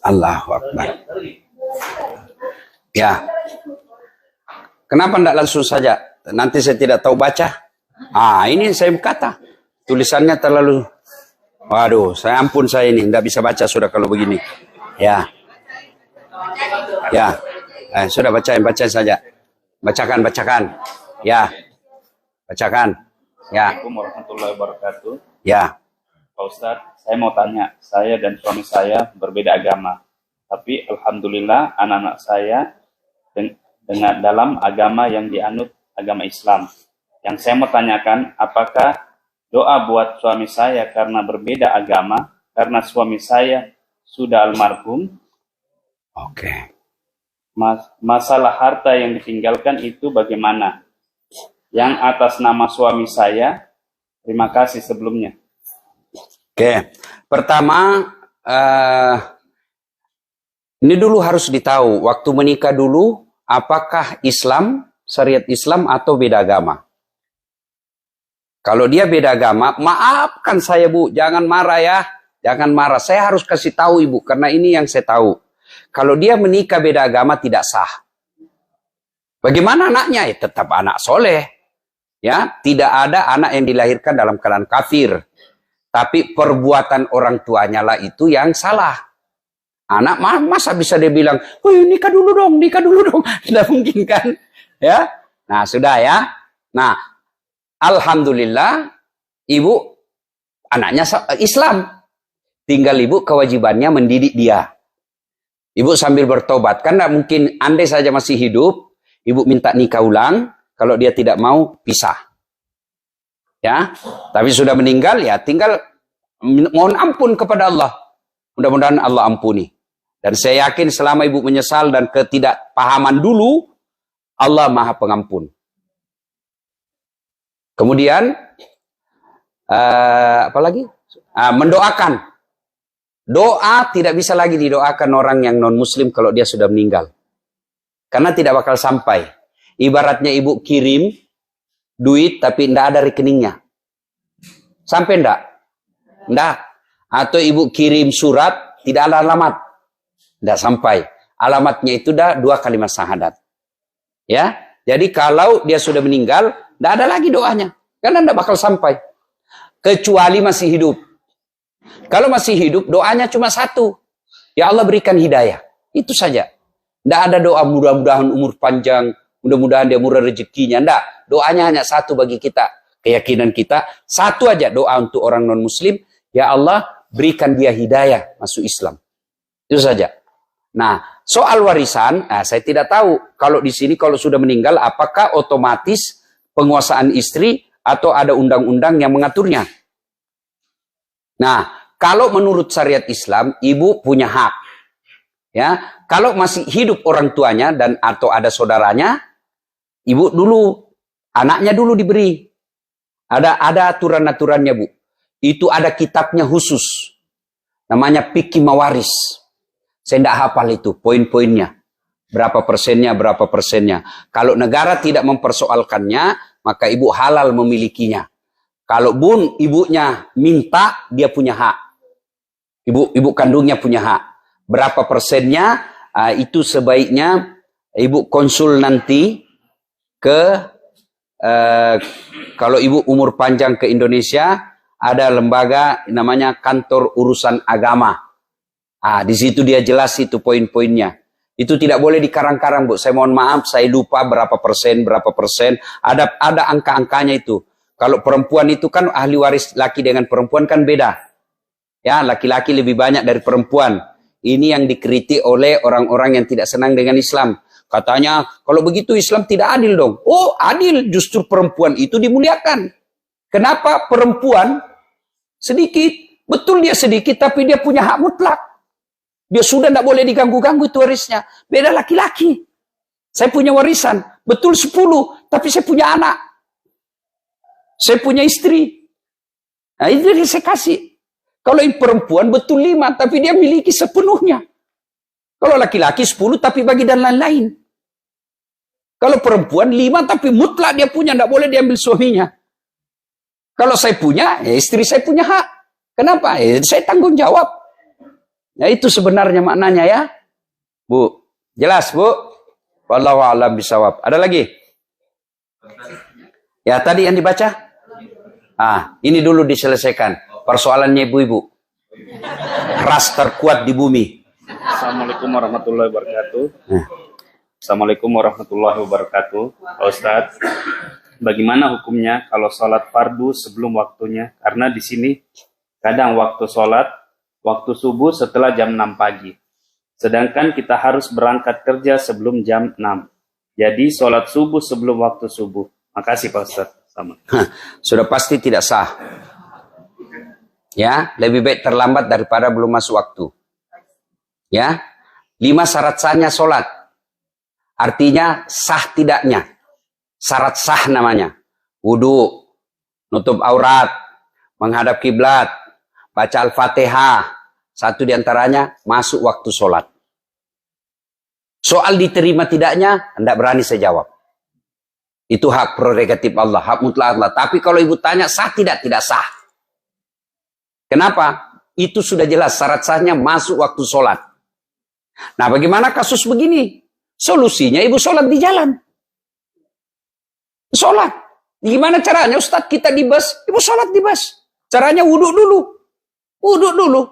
Allahu Akbar. Ya. Kenapa tidak langsung saja? Nanti saya tidak tahu baca. Ini saya kata. Tulisannya terlalu... Waduh, saya ampun saya ini. Tidak bisa baca sudah kalau begini. Ya. Ya. Sudah bacain saja. Bacakan. Ya. Bacakan. Ya. Assalamualaikum warahmatullahi wabarakatuh. Ya. Pak Ustadz, saya mau tanya. Saya dan suami saya berbeda agama. Tapi Alhamdulillah anak-anak saya dengan dalam agama yang dianut agama Islam. Yang saya mau tanyakan, apakah doa buat suami saya karena berbeda agama, karena suami saya sudah almarhum? Oke. Masalah harta yang ditinggalkan itu bagaimana? Yang atas nama suami saya, terima kasih sebelumnya. Oke. Pertama, ini dulu harus ditahu, waktu menikah dulu, apakah Islam, syariat Islam atau beda agama? Kalau dia beda agama, maafkan saya Bu, jangan marah ya. Jangan marah, saya harus kasih tahu Ibu, karena ini yang saya tahu. Kalau dia menikah beda agama tidak sah. Bagaimana anaknya? Ya, tetap anak soleh. Ya, tidak ada anak yang dilahirkan dalam keadaan kafir. Tapi perbuatan orang tuanya lah itu yang salah. Anak masa bisa dia bilang, nikah dulu dong. Tidak mungkin kan? Ya, nah sudah ya. Nah, alhamdulillah, ibu anaknya Islam. Tinggal ibu kewajibannya mendidik dia. Ibu sambil bertobat. Kan tidak mungkin, andai saja masih hidup, ibu minta nikah ulang. Kalau dia tidak mau, pisah. Ya, tapi sudah meninggal, ya tinggal mohon ampun kepada Allah. Mudah-mudahan Allah ampuni. Dan saya yakin selama ibu menyesal dan ketidakpahaman dulu, Allah Maha Pengampun. Kemudian, apa lagi? Mendoakan. Doa tidak bisa lagi didoakan orang yang non-muslim kalau dia sudah meninggal. Karena tidak bakal sampai. Ibaratnya ibu kirim duit tapi tidak ada rekeningnya. Sampai enggak? Enggak. Atau ibu kirim surat tidak ada alamat. Tidak sampai. Alamatnya itu dah 2 kalimat syahadat. Ya. Jadi kalau dia sudah meninggal, tidak ada lagi doanya. Karena tidak bakal sampai. Kecuali masih hidup. Kalau masih hidup, doanya cuma satu. Ya Allah berikan hidayah. Itu saja. Tidak ada doa mudah-mudahan umur panjang, mudah-mudahan dia murah rezekinya. Tidak. Doanya hanya satu bagi kita. Keyakinan kita. Satu aja doa untuk orang non-muslim. Ya Allah berikan dia hidayah masuk Islam. Itu saja. Nah, soal warisan, saya tidak tahu. Kalau di sini, kalau sudah meninggal, apakah otomatis penguasaan istri atau ada undang-undang yang mengaturnya? Nah, kalau menurut syariat Islam, ibu punya hak. Ya, kalau masih hidup orang tuanya dan atau ada saudaranya, ibu dulu, anaknya dulu diberi. Ada aturan-aturannya, Bu. Itu ada kitabnya khusus. Namanya Fikih Mawaris. Saya tidak hafal itu, poin-poinnya. Berapa persennya. Kalau negara tidak mempersoalkannya, maka ibu halal memilikinya. Kalau bun ibunya minta, dia punya hak. Ibu kandungnya punya hak. Berapa persennya, itu sebaiknya ibu konsul nanti ke, kalau ibu umur panjang ke Indonesia, ada lembaga namanya Kantor Urusan Agama. Di situ dia jelas itu poin-poinnya. Itu tidak boleh dikarang-karang, Bu. Saya mohon maaf, saya lupa berapa persen. Ada angka-angkanya itu. Kalau perempuan itu kan ahli waris laki dengan perempuan kan beda. Ya, laki-laki lebih banyak dari perempuan. Ini yang dikritik oleh orang-orang yang tidak senang dengan Islam. Katanya, kalau begitu Islam tidak adil dong. Oh, adil. Justru perempuan itu dimuliakan. Kenapa perempuan sedikit? Betul dia sedikit, tapi dia punya hak mutlak. Dia sudah tidak boleh diganggu-ganggu itu warisnya. Beda laki-laki. Saya punya warisan. Betul 10, tapi saya punya anak. Saya punya istri. Nah, itu yang saya kasih. Kalau perempuan betul 5, tapi dia miliki sepenuhnya. Kalau laki-laki 10, tapi bagi dan lain-lain. Kalau perempuan 5, tapi mutlak dia punya, tidak boleh diambil suaminya. Kalau saya punya, ya istri saya punya hak. Kenapa? Saya tanggung jawab. Ya itu sebenarnya maknanya ya. Bu, jelas Bu? Wallahu a'lam bishawab. Ada lagi? Ya tadi yang dibaca? Ini dulu diselesaikan. Persoalannya ibu-ibu. Ras terkuat di bumi. Assalamualaikum warahmatullahi wabarakatuh. Assalamualaikum warahmatullahi wabarakatuh. Pak Ustadz, bagaimana hukumnya kalau sholat fardu sebelum waktunya? Karena di sini kadang waktu sholat, waktu subuh setelah jam 6 pagi. Sedangkan kita harus berangkat kerja sebelum jam 6. Jadi sholat subuh sebelum waktu subuh. Makasih Pak Ustadz. Sama. Sudah pasti tidak sah. Ya, lebih baik terlambat daripada belum masuk waktu. Ya, 5 syarat sahnya sholat. Artinya sah tidaknya. Syarat sah namanya. Wudu, nutup aurat, menghadap kiblat, baca Al-Fatihah. Satu diantaranya masuk waktu sholat. Soal diterima tidaknya, tidak berani saya jawab. Itu hak prerogatif Allah, hak mutlak Allah. Tapi kalau ibu tanya sah tidak sah. Kenapa? Itu sudah jelas syarat sahnya masuk waktu sholat. Nah bagaimana kasus begini? Solusinya ibu sholat di jalan. Sholat. Gimana caranya Ustadz? Kita di bus, ibu sholat di bus. Caranya wudhu dulu. Wudhu dulu.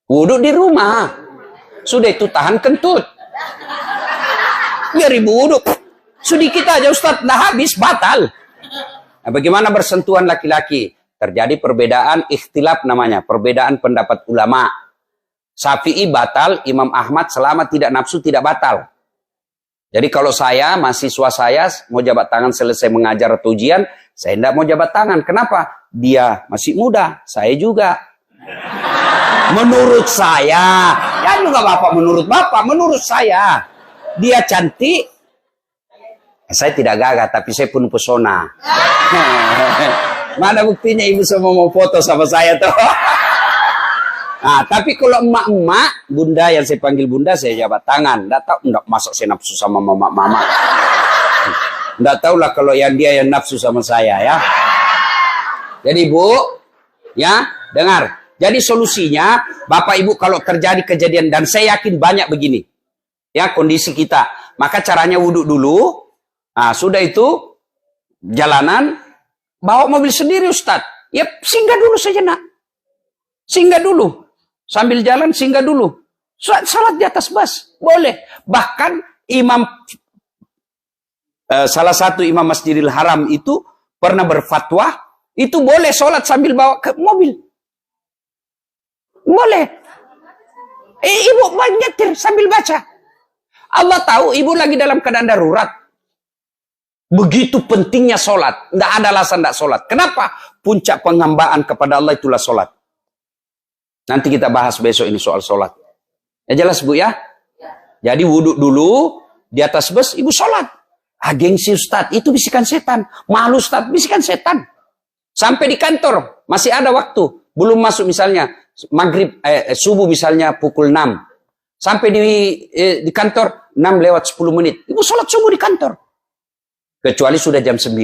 Wudhu di rumah. Sudah itu tahan kentut. Biar ibu wudhu. Sedikit aja Ustadz, dah habis, batal. Nah, bagaimana bersentuhan laki-laki? Terjadi perbedaan ikhtilaf namanya, perbedaan pendapat ulama. Syafi'i batal, Imam Ahmad selama tidak nafsu tidak batal. Jadi kalau saya, mahasiswa saya, mau jabat tangan selesai mengajar atau ujian, saya tidak mau jabat tangan. Kenapa? Dia masih muda, saya juga. Menurut saya, ya juga Bapak menurut saya, dia cantik. Saya tidak gagah, tapi saya pun pesona. Mana buktinya ibu semua mau foto sama saya tuh? Nah, tapi kalau emak-emak, bunda yang saya panggil bunda, saya jabat tangan. Nggak tahu, nggak masuk saya nafsu sama mama. Nggak tahu lah kalau yang dia yang nafsu sama saya ya. Jadi bu, ya dengar. Jadi solusinya, bapak ibu kalau terjadi kejadian dan saya yakin banyak begini, ya kondisi kita, maka caranya wudhu dulu. Nah, sudah itu jalanan bawa mobil sendiri Ustadz. Ya singgah dulu saja nak. Singgah dulu. Sambil jalan singgah dulu. Salat di atas bus. Boleh. Bahkan salah satu imam Masjidil Haram itu pernah berfatwa. Itu boleh sholat sambil bawa ke mobil. Boleh. Ibu nyetir sambil baca. Allah tahu ibu lagi dalam keadaan darurat. Begitu pentingnya sholat. Tidak ada alasan tidak sholat. Kenapa? Puncak penghambaan kepada Allah itulah sholat. Nanti kita bahas besok ini soal sholat. Ya jelas bu ya? Jadi wudhu dulu. Di atas bus ibu sholat. Gengsi Ustadz. Itu bisikan setan. Malu Ustadz. Bisikan setan. Sampai di kantor. Masih ada waktu. Belum masuk misalnya. Maghrib, subuh misalnya pukul 6. Sampai di kantor 6 lewat 10 menit. Ibu sholat subuh di kantor. Kecuali sudah jam 9,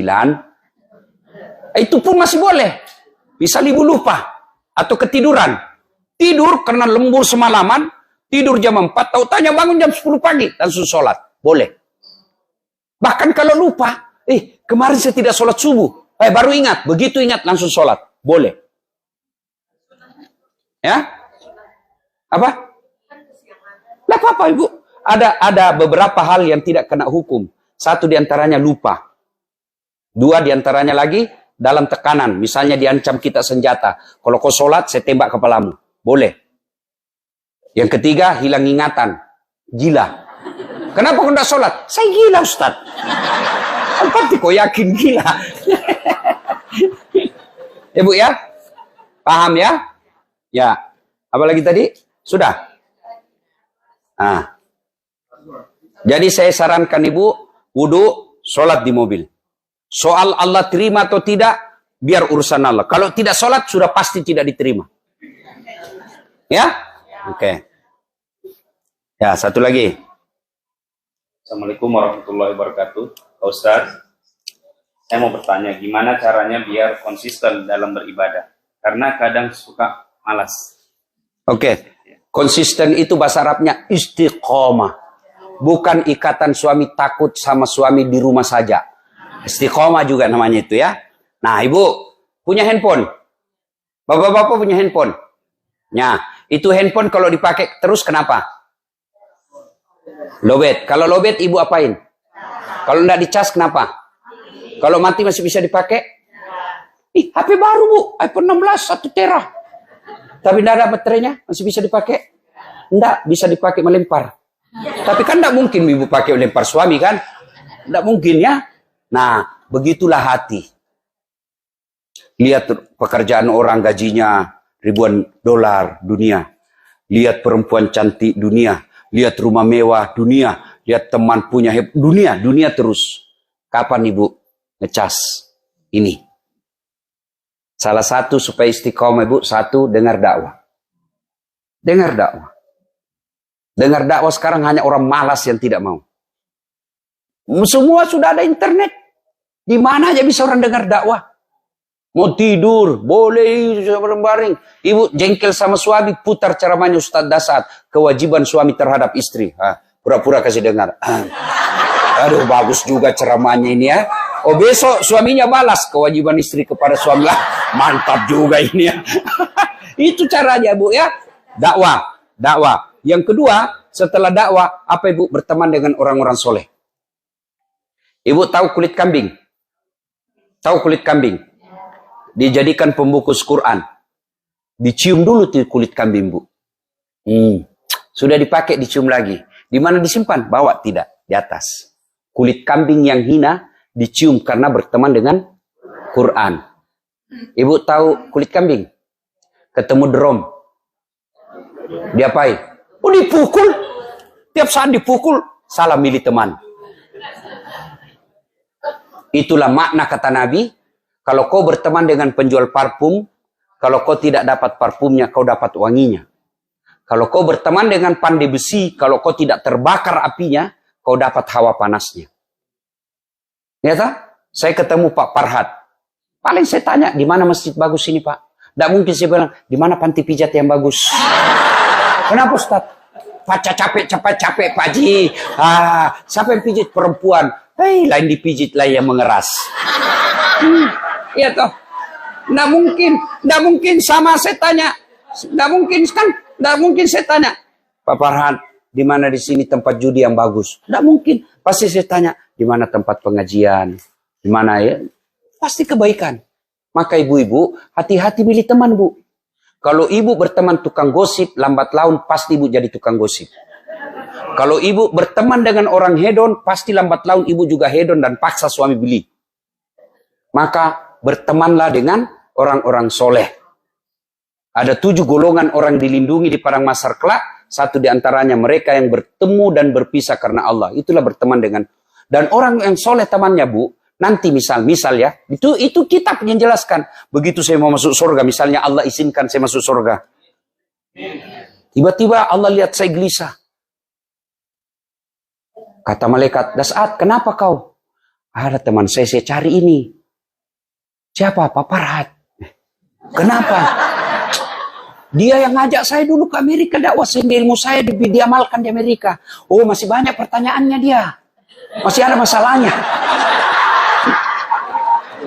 itu pun masih boleh. Misal ibu lupa, atau ketiduran. Tidur karena lembur semalaman, tidur jam 4, tahu tanya bangun jam 10 pagi, langsung sholat. Boleh. Bahkan kalau lupa, kemarin saya tidak sholat subuh. Baru ingat, begitu ingat langsung sholat. Boleh. Ya? Apa? Tidak apa-apa ibu. Ada beberapa hal yang tidak kena hukum. Satu diantaranya lupa. 2 diantaranya lagi dalam tekanan. Misalnya diancam kita senjata. Kalau kau sholat, saya tembak kepalamu. Boleh. Yang ketiga, hilang ingatan. Gila. Kenapa kau tidak sholat? Saya gila Ustaz. Pasti kau yakin gila. Ya bu ya? Paham ya? Ya. Apa lagi tadi? Sudah? Jadi saya sarankan ibu, wudhu, sholat di mobil. Soal Allah terima atau tidak, biar urusan Allah. Kalau tidak sholat, sudah pasti tidak diterima. Ya? Oke. Ya, satu lagi. Assalamualaikum warahmatullahi wabarakatuh. Pak Ustadz, saya mau bertanya, gimana caranya biar konsisten dalam beribadah? Karena kadang suka malas. Oke. Konsisten itu bahasa Arabnya istiqomah. Bukan ikatan suami takut sama suami di rumah saja. Istiqomah juga namanya itu ya. Nah, Ibu punya handphone. Bapak-bapak punya handphone. Nah, itu handphone kalau dipakai terus kenapa? Lowbat. Kalau lowbat Ibu apain? Kalau enggak dicas kenapa? Kalau mati masih bisa dipakai? Ih, HP baru Bu, iPhone 16 1 tera. Tapi tidak ada baterainya, masih bisa dipakai? Enggak, bisa dipakai melempar. Tapi kan tidak mungkin Ibu pakai melempar suami kan? Tidak mungkin ya. Nah, begitulah hati. Lihat pekerjaan orang gajinya ribuan dolar dunia. Lihat perempuan cantik dunia. Lihat rumah mewah dunia. Lihat teman punya dunia. Dunia terus. Kapan Ibu ngecas ini? Salah satu supaya istiqomah Ibu, satu dengar dakwah. Dengar dakwah. Dengar dakwah sekarang hanya orang malas yang tidak mau. Semua sudah ada internet. Di mana aja bisa orang dengar dakwah. Mau tidur, boleh bareng-bareng. Ibu jengkel sama suami, putar ceramahnya Ustaz Dasat. Kewajiban suami terhadap istri. Pura-pura kasih dengar. Aduh, bagus juga ceramahnya ini ya. Oh, besok suaminya balas kewajiban istri kepada suami. Mantap juga ini ya. Itu caranya Bu ya. Dakwah, dakwah. Yang kedua, setelah dakwah, apa Ibu? Berteman dengan orang-orang soleh. Ibu tahu kulit kambing? Tahu kulit kambing? Dijadikan pembungkus Quran. Dicium dulu tuh kulit kambing Bu. Sudah dipakai, dicium lagi. Di mana disimpan? Bawa tidak, di atas. Kulit kambing yang hina dicium karena berteman dengan Quran. Ibu tahu kulit kambing? Ketemu drum. Diapain? Oh, dipukul. Tiap saat dipukul. Salah milih teman. Itulah makna kata Nabi. Kalau kau berteman dengan penjual parfum, kalau kau tidak dapat parfumnya, kau dapat wanginya. Kalau kau berteman dengan pandai besi, kalau kau tidak terbakar apinya, kau dapat hawa panasnya. Ya tak? Saya ketemu Pak Farhad. Paling saya tanya, di mana masjid bagus ini Pak? Tidak mungkin saya bilang, di mana panti pijat yang bagus? Kenapa Ustaz? Paca capek Pak Haji. Siapa yang pijit? Perempuan. Hei, lain dipijit, lain yang mengeras. Iya toh. Tidak mungkin sama saya tanya. Tidak mungkin kan? Tidak mungkin saya tanya. Pak Farhan, di mana di sini tempat judi yang bagus? Tidak mungkin. Pasti saya tanya, di mana tempat pengajian? Di mana ya? Pasti kebaikan. Maka ibu-ibu, hati-hati milih teman Bu. Kalau ibu berteman tukang gosip, lambat laun pasti ibu jadi tukang gosip. Kalau ibu berteman dengan orang hedon, pasti lambat laun ibu juga hedon dan paksa suami beli. Maka bertemanlah dengan orang-orang soleh. Ada 7 golongan orang dilindungi di padang mahsyar kelak. Satu di antaranya mereka yang bertemu dan berpisah karena Allah. Itulah berteman dengan. Dan orang yang soleh temannya Bu. Nanti misal ya. Itu kitab yang jelaskan. Begitu saya mau masuk surga. Misalnya Allah izinkan saya masuk surga. Tiba-tiba Allah lihat saya gelisah. Kata malaikat, Dasat, kenapa kau? Ada teman saya cari ini. Siapa? Pak Farhad. Kenapa? Dia yang ngajak saya dulu ke Amerika, dakwah sehingga ilmu saya diamalkan di Amerika. Oh, masih banyak pertanyaannya dia. Masih ada masalahnya.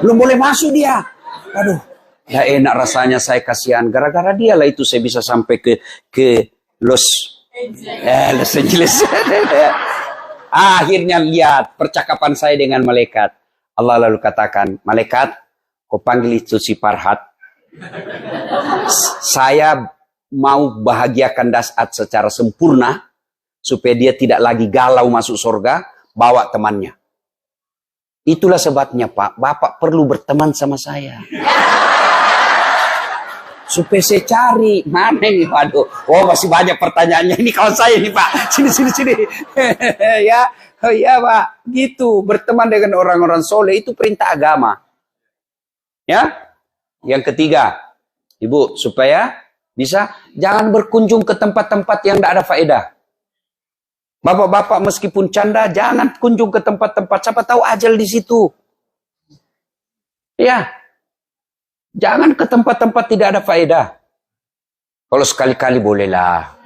Belum boleh masuk dia. Aduh, ya enak rasanya saya kasihan. Gara-gara dia lah itu saya bisa sampai ke Los Angeles. Akhirnya lihat percakapan saya dengan malaikat. Allah lalu katakan, malaikat, kau panggil itu si Farhad. Saya mau bahagiakan Dasat secara sempurna supaya dia tidak lagi galau masuk surga, bawa temannya. Itulah sebabnya Pak, Bapak perlu berteman sama saya. Supaya saya cari mana nih, waduh. Oh, masih banyak pertanyaannya ini kawan saya nih Pak. Sini. Ya, oh, ya Pak. Gitu, berteman dengan orang-orang soleh itu perintah agama. Ya. Yang ketiga, Ibu, supaya bisa jangan berkunjung ke tempat-tempat yang tidak ada faedah. Bapak-bapak meskipun canda, jangan kunjung ke tempat-tempat. Siapa tahu ajal di situ. Ya. Jangan ke tempat-tempat tidak ada faedah. Kalau sekali-kali bolehlah.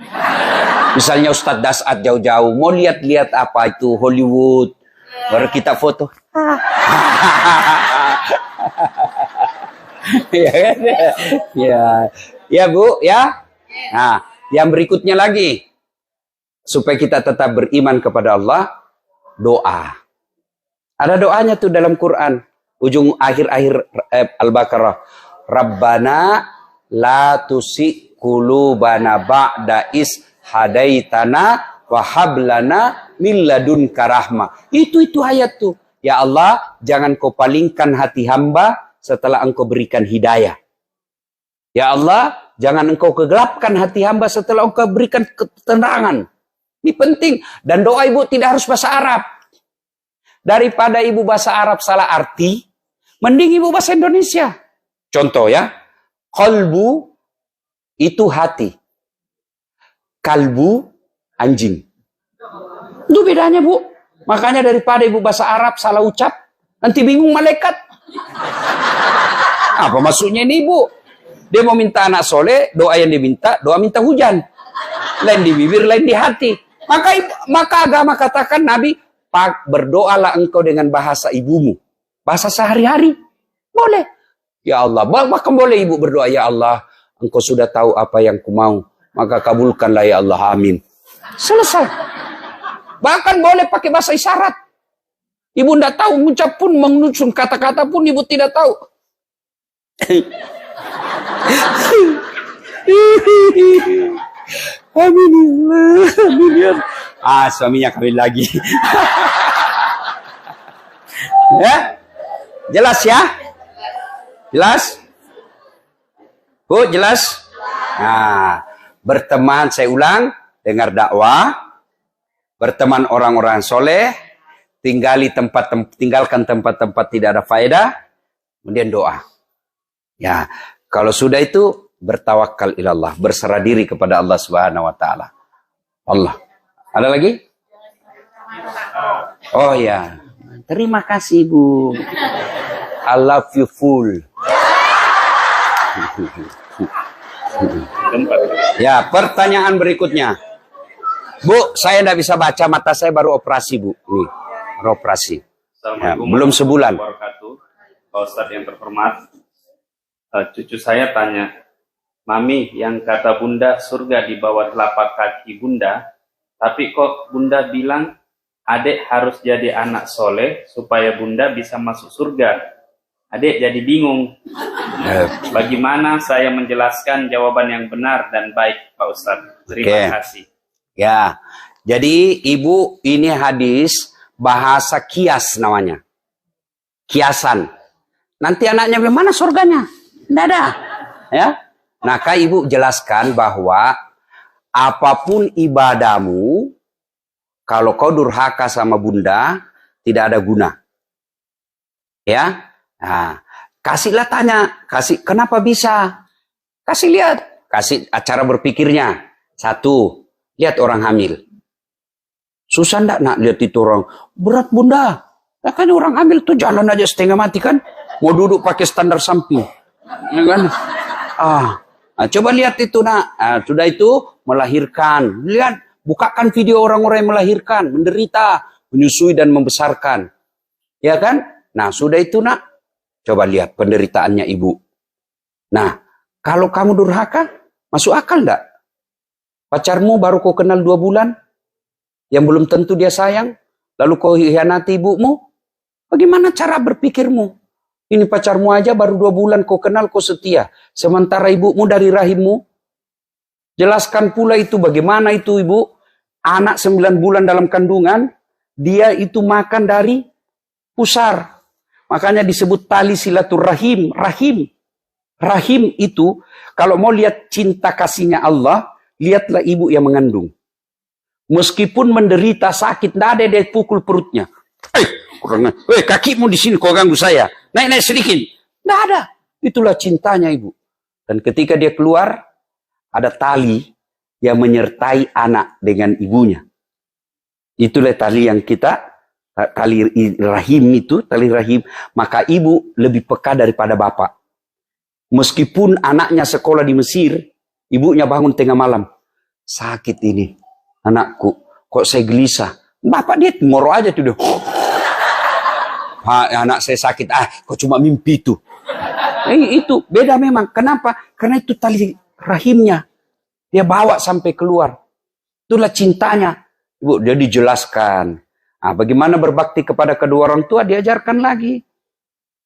Misalnya Ustadz Dasat jauh-jauh, mau lihat-lihat apa itu Hollywood. Baru kita foto. Ya kan? Ya Bu, ya. Nah, yang berikutnya lagi supaya kita tetap beriman kepada Allah, doa. Ada doanya tuh dalam Quran, ujung akhir-akhir Al-Baqarah. Rabbana la tusi qulubana ba'da is hadaitana wa hab lana min ladunka rahmah. Itu ayat tuh. Ya Allah, jangan kau palingkan hati hamba setelah engkau berikan hidayah. Ya Allah, jangan engkau kegelapkan hati hamba setelah engkau berikan ketenangan. Ini penting. Dan doa Ibu tidak harus bahasa Arab. Daripada Ibu bahasa Arab salah arti, mending Ibu bahasa Indonesia. Contoh ya, qalbu itu hati. Kalbu anjing. Itu bedanya Bu. Makanya daripada Ibu bahasa Arab salah ucap, nanti bingung malaikat. Apa maksudnya ini Ibu? Dia mau minta anak soleh, doa yang diminta, doa minta hujan. Lain di bibir, lain di hati. Maka agama katakan Nabi, berdoalah engkau dengan bahasa ibumu. Bahasa sehari-hari. Boleh. Ya Allah, bahkan boleh Ibu berdoa, ya Allah, engkau sudah tahu apa yang ku mau, maka kabulkanlah ya Allah, amin. Selesai. Bahkan boleh pakai bahasa isyarat. Ibu tidak tahu, mengucap pun, menyusun kata-kata pun Ibu tidak tahu. Amin. Suaminya kawin lagi. Ya? Jelas ya? Jelas? Bu, jelas? Nah, berteman, saya ulang, dengar dakwah, berteman orang-orang soleh, tinggalkan tempat-tempat tidak ada faedah, kemudian doa. Ya, kalau sudah itu bertawakal ilallah, berserah diri kepada Allah Subhanahu wa taala. Allah. Ada lagi? Oh ya. Terima kasih Bu. I love you full. Ya, pertanyaan berikutnya. Bu, saya tidak bisa baca, mata saya baru operasi Bu. Nih, baru operasi. Ya, belum sebulan. Pak Ustadz yang terhormat, cucu saya tanya, Mami, yang kata Bunda surga di bawah telapak kaki Bunda, tapi kok Bunda bilang Adek harus jadi anak soleh supaya Bunda bisa masuk surga. Adek jadi bingung. Bagaimana saya menjelaskan jawaban yang benar dan baik, Pak Ustadz? Terima kasih. Ya, jadi Ibu, ini hadis bahasa kias namanya. Kiasan. Nanti anaknya bilang, mana surganya? Tidak ada. Ya. Maka Ibu jelaskan bahwa apapun ibadahmu, kalau kau durhaka sama Bunda, tidak ada guna. Ya. Nah, kasihlah tanya, kenapa bisa? Kasih lihat, kasih cara berpikirnya. Satu, lihat orang hamil. Susah ndak nak lihat itu orang berat Bunda? Ya kan orang hamil tuh jalan aja setengah mati kan? Mau duduk pakai standar samping, ya kan? Nah, coba lihat itu nak. Nah, sudah itu melahirkan. Lihat, bukakan video orang-orang yang melahirkan, menderita, menyusui dan membesarkan. Ya kan? Nah, sudah itu nak. Coba lihat penderitaannya ibu. Nah, kalau kamu durhaka, masuk akal enggak? Pacarmu baru kau kenal 2 bulan, yang belum tentu dia sayang, lalu kau hianati ibumu? Bagaimana cara berpikirmu? Ini pacarmu aja baru 2 bulan kau kenal, kau setia. Sementara ibumu dari rahimmu. Jelaskan pula itu bagaimana itu ibu. Anak 9 bulan dalam kandungan, dia itu makan dari pusar. Makanya disebut tali silaturahim. Rahim itu, kalau mau lihat cinta kasihnya Allah, lihatlah ibu yang mengandung. Meskipun menderita sakit, tidak ada dia pukul perutnya. Kakimu di sini kau ganggu saya. Naik sedikit. Tidak ada. Itulah cintanya ibu. Dan ketika dia keluar, ada tali yang menyertai anak dengan ibunya. Itulah tali yang tali rahim itu, tali rahim. Maka ibu lebih peka daripada bapak. Meskipun anaknya sekolah di Mesir, ibunya bangun tengah malam. Sakit ini, anakku. Kok saya gelisah? Bapak dia moro aja tuh. Anak saya sakit. Kok cuma mimpi itu. Itu beda memang. Kenapa? Karena itu tali rahimnya. Dia bawa sampai keluar. Itulah cintanya. Ibu, dia dijelaskan. Bagaimana berbakti kepada kedua orang tua, diajarkan lagi.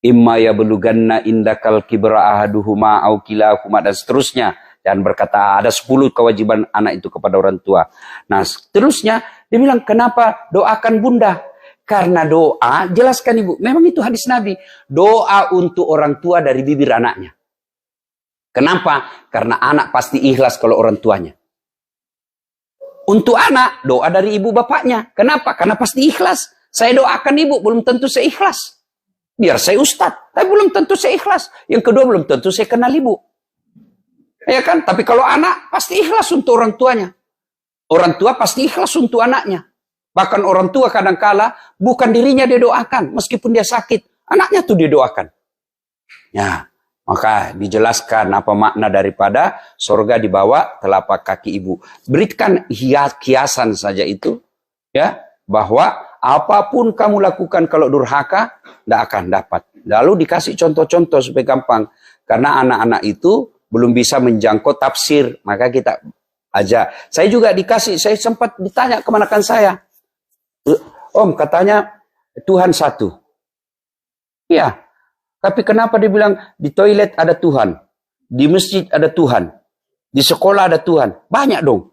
Imma yablughanna indakal kibra ahaduhuma au kilahuma, dan seterusnya. Dan berkata ada 10 kewajiban anak itu kepada orang tua. Nah, seterusnya dia bilang, kenapa doakan bunda? Karena doa, jelaskan ibu, memang itu hadis Nabi. Doa untuk orang tua dari bibir anaknya. Kenapa? Karena anak pasti ikhlas kalau orang tuanya. Untuk anak, doa dari ibu bapaknya. Kenapa? Karena pasti ikhlas. Saya doakan ibu, belum tentu saya ikhlas. Biar saya ustadz, tapi belum tentu saya ikhlas. Yang kedua, belum tentu saya kenal ibu. Ya kan? Tapi kalau anak, pasti ikhlas untuk orang tuanya. Orang tua pasti ikhlas untuk anaknya. Bahkan orang tua kadangkala bukan dirinya dia doakan. Meskipun dia sakit, anaknya tuh dia doakan. Ya, maka dijelaskan apa makna daripada surga di bawah telapak kaki ibu. Berikan kiasan saja itu, ya, bahwa apapun kamu lakukan kalau durhaka, tidak akan dapat. Lalu dikasih contoh-contoh supaya gampang. Karena anak-anak itu belum bisa menjangkau tafsir, maka kita aja. Saya juga dikasih, saya sempat ditanya kemanakan saya. Om, katanya Tuhan satu. Iya. Tapi kenapa dia bilang di toilet ada Tuhan, di masjid ada Tuhan, di sekolah ada Tuhan? Banyak dong.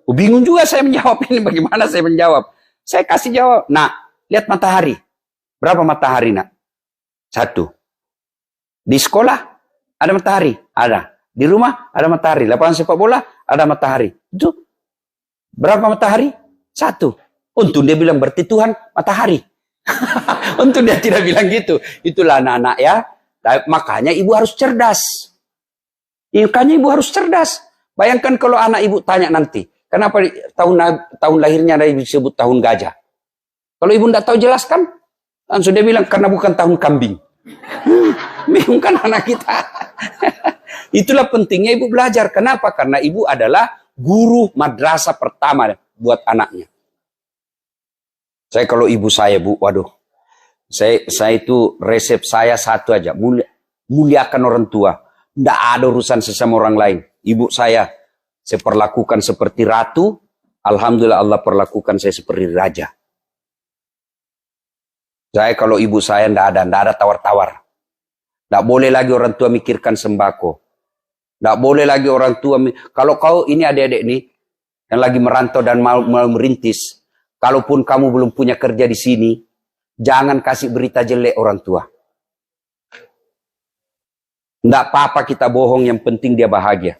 Bingung juga saya menjawab ini. Bagaimana saya menjawab? Saya kasih jawab. Nah, lihat matahari. Berapa matahari, nak? 1. Di sekolah ada matahari? Ada. Di rumah ada matahari. Lapangan sepak bola ada matahari. Itu berapa matahari? 1. Untuk dia bilang berarti Tuhan matahari. Untuk dia tidak bilang gitu. Itulah anak-anak ya. Makanya ibu harus cerdas. Makanya ibu harus cerdas. Bayangkan kalau anak ibu tanya nanti, kenapa tahun lahirnya disebut tahun gajah? Kalau ibu tidak tahu jelaskan, langsung dia bilang karena bukan tahun kambing. Bingung kan anak kita. Itulah pentingnya ibu belajar. Kenapa? Karena ibu adalah guru madrasah pertama buat anaknya. Saya kalau ibu saya, bu, waduh. Saya itu resep saya satu aja. Muliakan orang tua. Tidak ada urusan sesama orang lain. Ibu saya perlakukan seperti ratu. Alhamdulillah Allah perlakukan saya seperti raja. Saya kalau ibu saya tidak ada tawar-tawar. Tidak boleh lagi orang tua mikirkan sembako. Tidak boleh lagi orang tua. Kalau kau ini adik-adik nih, yang lagi merantau dan mau merintis. Kalaupun kamu belum punya kerja di sini, jangan kasih berita jelek orang tua. Tidak apa-apa kita bohong, yang penting dia bahagia.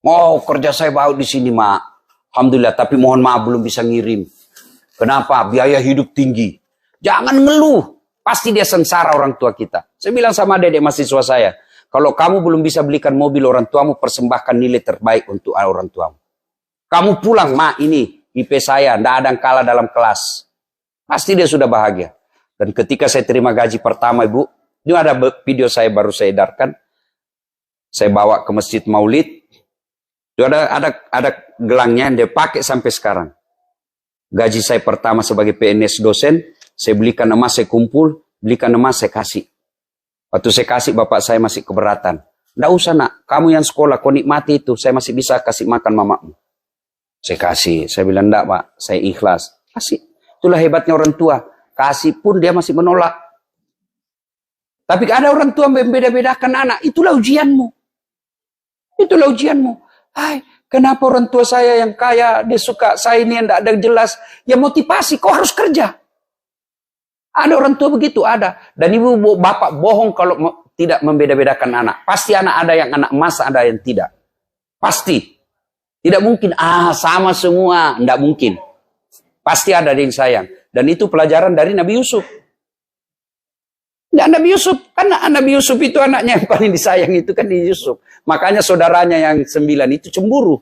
Oh, kerja saya baik di sini, Mak. Alhamdulillah, tapi mohon maaf belum bisa ngirim. Kenapa? Biaya hidup tinggi. Jangan ngeluh. Pasti dia sengsara orang tua kita. Saya bilang sama adik-adik mahasiswa saya, kalau kamu belum bisa belikan mobil orang tuamu, persembahkan nilai terbaik untuk orang tuamu. Kamu pulang, Mak, ini IP saya, tidak ada yang kalah dalam kelas. Pasti dia sudah bahagia. Dan ketika saya terima gaji pertama, ibu, ini ada video saya baru saya edarkan. Saya bawa ke masjid Maulid. Itu ada gelangnya yang dia pakai sampai sekarang. Gaji saya pertama sebagai PNS dosen, saya belikan emas, saya kumpul, belikan emas, saya kasih. Waktu saya kasih, bapak saya masih keberatan. Tidak usah, nak, kamu yang sekolah, kau nikmati itu, saya masih bisa kasih makan mamamu. Saya kasih. Saya bilang, enggak, Pak. Saya ikhlas. Kasih. Itulah hebatnya orang tua. Kasih pun dia masih menolak. Tapi ada orang tua membeda-bedakan anak. Itulah ujianmu. Itulah ujianmu. Hai, kenapa orang tua saya yang kaya, dia suka, saya ini yang tidak ada jelas. Ya motivasi, kau harus kerja. Ada orang tua begitu, ada. Dan ibu bapak bohong kalau tidak membeda-bedakan anak. Pasti anak ada yang anak emas, ada yang tidak. Pasti. Tidak mungkin, sama semua. Tidak mungkin. Pasti ada yang sayang. Dan itu pelajaran dari Nabi Yusuf. Nah, Nabi Yusuf, karena Nabi Yusuf itu anaknya yang paling disayang itu kan di Yusuf. Makanya saudaranya yang 9 itu cemburu.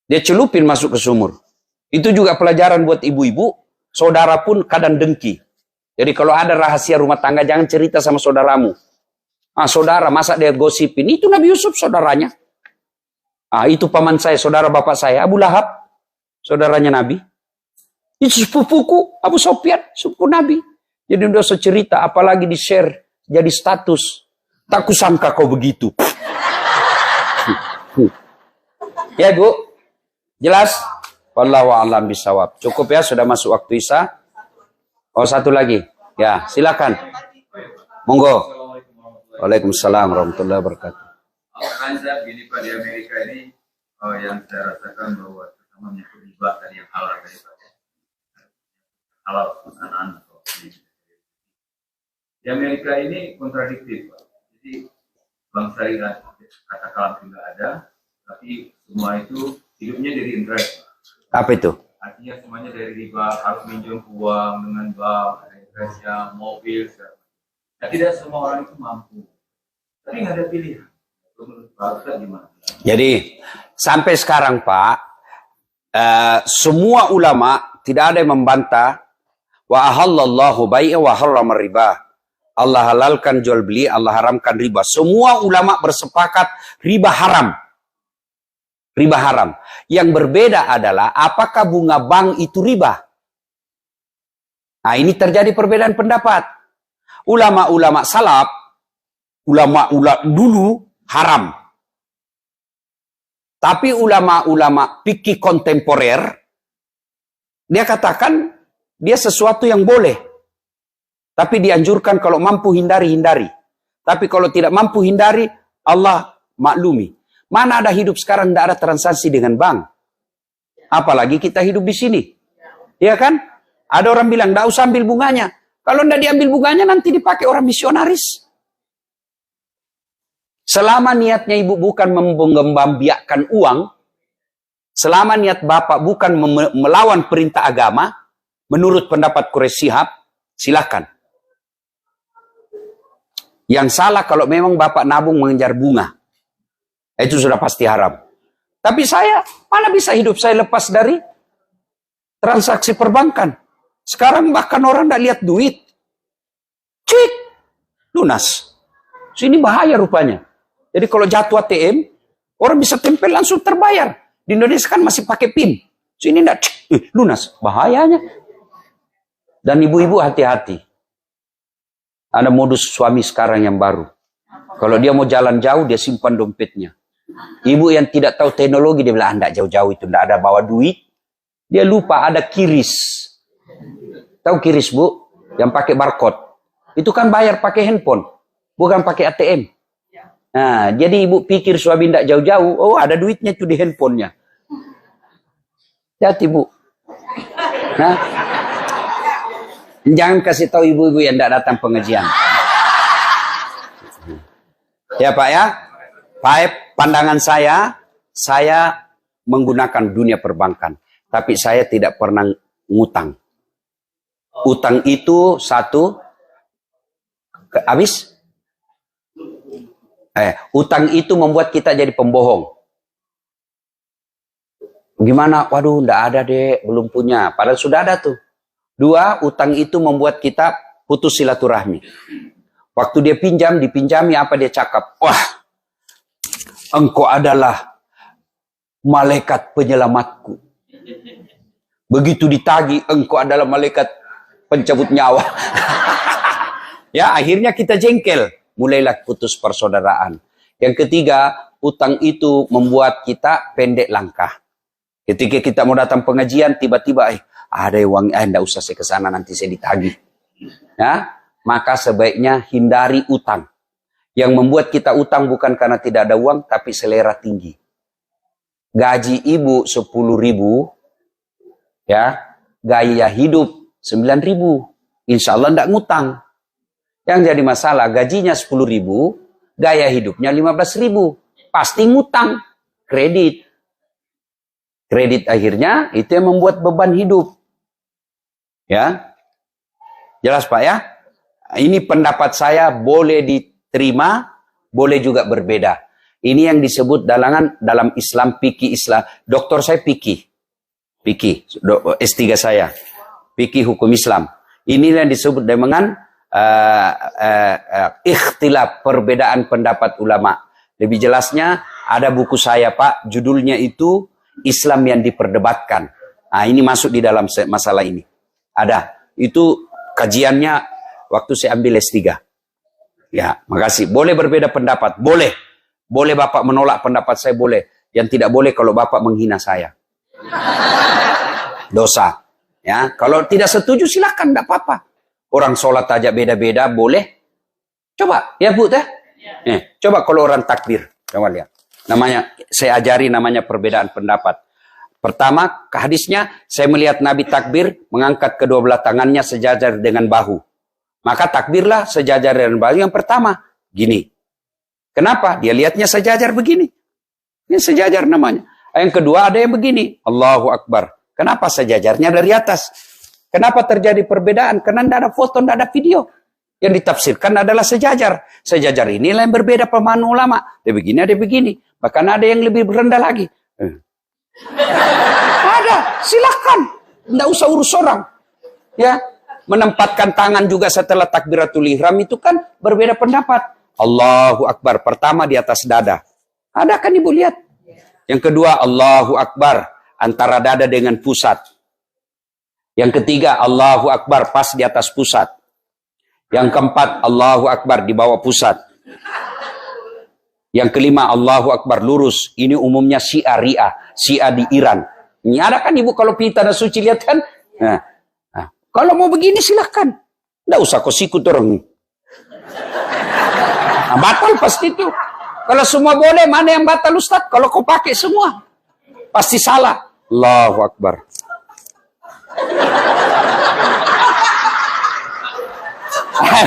Dia celupin masuk ke sumur. Itu juga pelajaran buat ibu-ibu. Saudara pun kadang dengki. Jadi kalau ada rahasia rumah tangga, jangan cerita sama saudaramu. Ah, saudara, masa dia gosipin? Itu Nabi Yusuf saudaranya. Ah, itu paman saya, saudara bapak saya, Abu Lahab. Saudaranya Nabi. Itu sepupuku, Abu Sofyan, sepupu Nabi. Jadi udah cerita, apalagi di-share, jadi status. Tak kusangka kau begitu. Ya, Bu. Jelas? Wallahu a'lam bishawab. Cukup ya, sudah masuk waktu Isya. Oh, satu lagi. Ya, silakan. Monggo. Waalaikumsalam warahmatullahi wabarakatuh. Anda gini Pak, di Amerika ini yang saya rasakan bahwa terutama menyangkut riba tadi yang halal tadi Pak, halal anak-anak. Di Amerika ini kontradiktif Pak. Jadi bangsa Iran kata kalam tidak ada, tapi semua itu hidupnya dari interest Pak. Apa itu? Artinya semuanya dari riba, harus minjem uang dengan bank, ada interestnya, mobil, segala. Nah, tidak semua orang itu mampu. Tapi nggak ada pilihan. Menurut Pak Ustaz gimana? Jadi sampai sekarang Pak, semua ulama tidak ada yang membantah wa ahallallahu bai'a wa harrama riba. Allah halalkan jual beli, Allah haramkan riba. Semua ulama bersepakat riba haram. Riba haram. Yang berbeda adalah apakah bunga bank itu riba? Nah, ini terjadi perbedaan pendapat. Ulama-ulama salaf, ulama-ulama dulu haram. Tapi ulama-ulama fikih kontemporer, dia katakan dia sesuatu yang boleh. Tapi dianjurkan kalau mampu hindari. Tapi kalau tidak mampu hindari, Allah maklumi. Mana ada hidup sekarang tidak ada transaksi dengan bank. Apalagi kita hidup di sini. Iya kan? Ada orang bilang, tidak usah ambil bunganya. Kalau tidak diambil bunganya, nanti dipakai orang misionaris. Selama niatnya ibu bukan mengembangbiakkan uang, selama niat bapak bukan melawan perintah agama, menurut pendapat Quraisy Shihab, silakan. Yang salah kalau memang bapak nabung mengejar bunga. Itu sudah pasti haram. Tapi saya, mana bisa hidup saya lepas dari transaksi perbankan. Sekarang bahkan orang tidak lihat duit. Cik, lunas. Ini bahaya rupanya. Jadi kalau jatuh ATM, orang bisa tempel langsung terbayar. Di Indonesia kan masih pakai PIN. Ini tidak, lunas. Bahayanya. Dan ibu-ibu hati-hati. Ada modus suami sekarang yang baru. Kalau dia mau jalan jauh, dia simpan dompetnya. Ibu yang tidak tahu teknologi, dia bilang, tidak jauh-jauh itu, tidak ada bawa duit. Dia lupa ada kiris. Tahu kiris, Bu? Yang pakai barcode. Itu kan bayar pakai handphone. Bukan pakai ATM. Nah, jadi ibu pikir suami tidak jauh-jauh. Oh, ada duitnya itu di handphonenya. Hati, Bu. Nah, jangan kasih tahu ibu-ibu yang tidak datang pengajian. Ya Pak ya. Pak, pandangan saya menggunakan dunia perbankan. Tapi saya tidak pernah ngutang. Utang itu satu, habis? Utang itu membuat kita jadi pembohong. Gimana? Waduh, enggak ada deh, belum punya. Padahal sudah ada tuh. Dua, utang itu membuat kita putus silaturahmi. Waktu dia pinjam, dipinjami apa dia cakap? Wah, engkau adalah malaikat penyelamatku. Begitu ditagi, engkau adalah malaikat pencabut nyawa. Ya, akhirnya kita jengkel. Mulailah putus persaudaraan. Yang ketiga, utang itu membuat kita pendek langkah. Ketika kita mau datang pengajian, tiba-tiba, ada uang, enggak usah saya ke sana, nanti saya ditagih. Ya, maka sebaiknya hindari utang. Yang membuat kita utang bukan karena tidak ada uang, tapi selera tinggi. Gaji ibu 10.000, ya, gaya hidup 9.000. Insya Allah enggak ngutang. Yang jadi masalah, gajinya 10.000, gaya hidupnya 15.000. Pasti ngutang, kredit. Kredit akhirnya itu yang membuat beban hidup. Ya, jelas Pak ya? Ini pendapat saya, boleh diterima, boleh juga berbeda. Ini yang disebut dalam Islam fikih Islam. Doktor saya fikih S3 saya, fikih hukum Islam. Ini yang disebut dengan ikhtilaf, perbedaan pendapat ulama. Lebih jelasnya ada buku saya Pak, judulnya itu Islam yang diperdebatkan. Nah, ini masuk di dalam masalah ini. Ada, itu kajiannya waktu saya ambil S3. Ya, makasih. Boleh berbeda pendapat, boleh. Boleh Bapak menolak pendapat saya, boleh. Yang tidak boleh kalau Bapak menghina saya. Dosa. Ya, kalau tidak setuju silakan, tidak apa-apa. Orang sholat aja beda-beda, boleh. Coba, ya Bu, teh. Coba kalau orang takbir, coba lihat. Namanya, saya ajari namanya perbedaan pendapat. Pertama, ke hadisnya, saya melihat Nabi takbir, mengangkat kedua belah tangannya sejajar dengan bahu. Maka takbirlah sejajar dengan bahu yang pertama. Gini. Kenapa? Dia lihatnya sejajar begini. Ini sejajar namanya. Yang kedua ada yang begini. Allahu Akbar. Kenapa sejajarnya dari atas? Kenapa terjadi perbedaan? Karena tidak ada foto, tidak ada video. Yang ditafsirkan adalah sejajar. Sejajar inilah yang berbeda pemahaman ulama. Ada begini, ada begini. Bahkan ada yang lebih rendah lagi. Ada, silakan. Tidak usah urus orang. Ya, menempatkan tangan juga setelah takbiratul ihram itu kan berbeda pendapat. Allahu Akbar. Pertama di atas dada. Ada kan Ibu lihat? Yang kedua Allahu Akbar. Antara dada dengan pusat. Yang ketiga Allahu Akbar pas di atas pusat. Yang keempat Allahu Akbar di bawah pusat. Yang kelima Allahu Akbar lurus. Ini umumnya Syiah di Iran. Ini ada kan Ibu kalau pergi tanah suci lihat kan? Nah, kalau mau begini silakan. Tidak usah kau sikut orang. Nah, batal pasti itu. Kalau semua boleh, mana yang batal Ustaz? Kalau kau pakai semua, pasti salah. Allahu Akbar.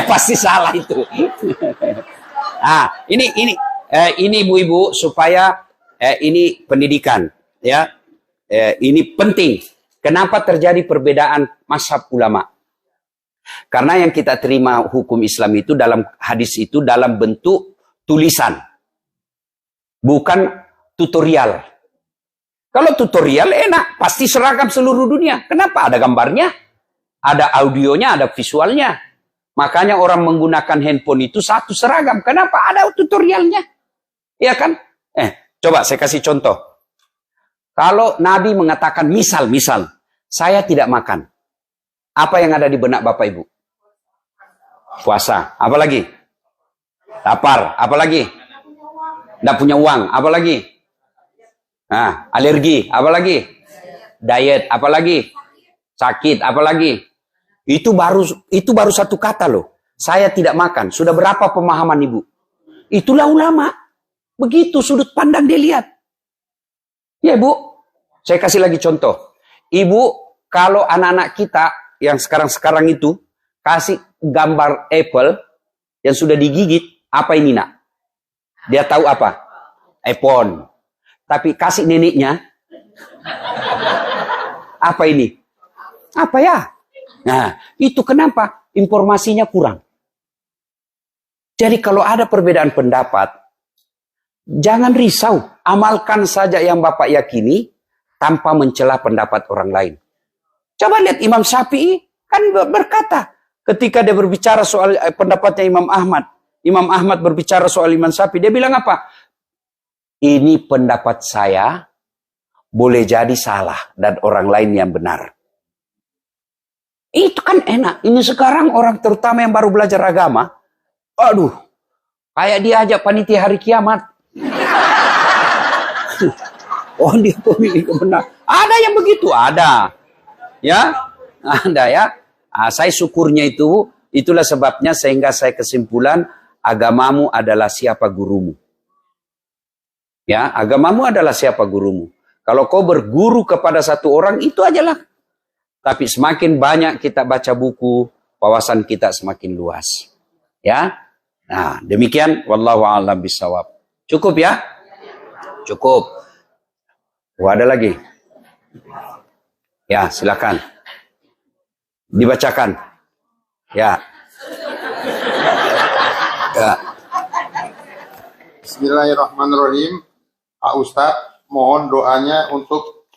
Pasti salah itu. Ini ibu-ibu supaya ini pendidikan, ya. Ini penting. Kenapa terjadi perbedaan mazhab ulama? Karena yang kita terima hukum Islam itu dalam hadis itu dalam bentuk tulisan. Bukan tutorial. Kalau tutorial enak, pasti seragam seluruh dunia. Kenapa? Ada gambarnya, ada audionya, ada visualnya. Makanya orang menggunakan handphone itu satu seragam. Kenapa? Ada tutorialnya. Iya kan? Coba saya kasih contoh. Kalau Nabi mengatakan misal, saya tidak makan. Apa yang ada di benak Bapak Ibu? Puasa. Apa lagi? Lapar. Apa lagi? Tidak punya uang. Apa lagi? Alergi. Apa lagi? Diet. Apa lagi? Sakit. Apa lagi? Itu baru satu kata loh. Saya tidak makan. Sudah berapa pemahaman Ibu? Itulah ulama. Begitu sudut pandang dia lihat. Ya Bu. Saya kasih lagi contoh. Ibu, kalau anak-anak kita yang sekarang itu kasih gambar apple yang sudah digigit, apa ini nak? Dia tahu apa? iPhone. Tapi kasih neneknya, apa ini? Apa ya? Nah, itu kenapa? Informasinya kurang. Jadi kalau ada perbedaan pendapat, jangan risau. Amalkan saja yang Bapak yakini tanpa mencela pendapat orang lain. Coba lihat Imam Syafi'i kan berkata ketika dia berbicara soal pendapatnya Imam Ahmad. Imam Ahmad berbicara soal Imam Syafi'i. Dia bilang apa? Ini pendapat saya boleh jadi salah dan orang lain yang benar. Itu kan enak. Ini sekarang orang terutama yang baru belajar agama. Aduh. Kayak dia ajak panitia hari kiamat. Oh dia pemilik kebenaran. Ada yang begitu? Ada. Ya, ada ya. Saya syukurnya itulah sebabnya sehingga saya kesimpulan agamamu adalah siapa gurumu. Ya, agamamu adalah siapa gurumu. Kalau kau berguru kepada satu orang itu ajalah. Tapi semakin banyak kita baca buku, wawasan kita semakin luas. Ya. Nah, demikian wallahu a'lam bishawab. Cukup ya? Cukup. Ada lagi? Ya, silakan. Dibacakan. Ya. Ya. Bismillahirrahmanirrahim. Pak Ustadz, mohon doanya untuk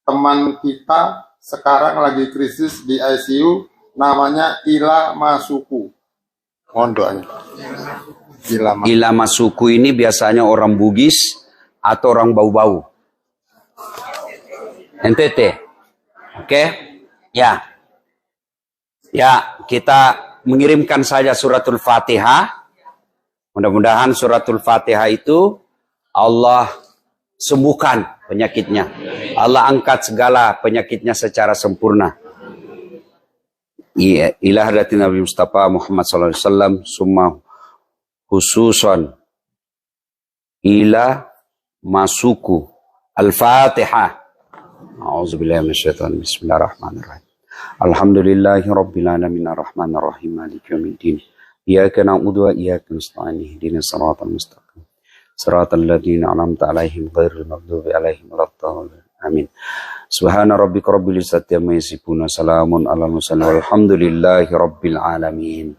teman kita sekarang lagi krisis di ICU, namanya Ila Masuku. Mohon doanya. Ila Masuku ini biasanya orang Bugis atau orang bau-bau. NTT. Oke? Ya. Ya, kita mengirimkan saja suratul Fatihah. Mudah-mudahan suratul Fatihah itu Allah sembuhkan penyakitnya. Allah angkat segala penyakitnya secara sempurna. Ila hadratin Nabi Mustafa Muhammad sallallahu alaihi wasallam summa khususan ila masuku al-Fatihah. A'udzubillahi minasyaitonir rajim. Bismillahirrahmanirrahim. Alhamdulillahi rabbil alamin arrahmanir rahim maliki yaumiddin. Iyyaka na'budu wa iyyaka nasta'in ihdinas siratal mustaqim. Siratal ladzina an'amta 'alaihim ghairil maghdubi 'alaihim waladdallin. Amin. Subhana rabbika rabbil izzati amma yasifun, salamun alal mursalin walhamdulillahi rabbil alamin.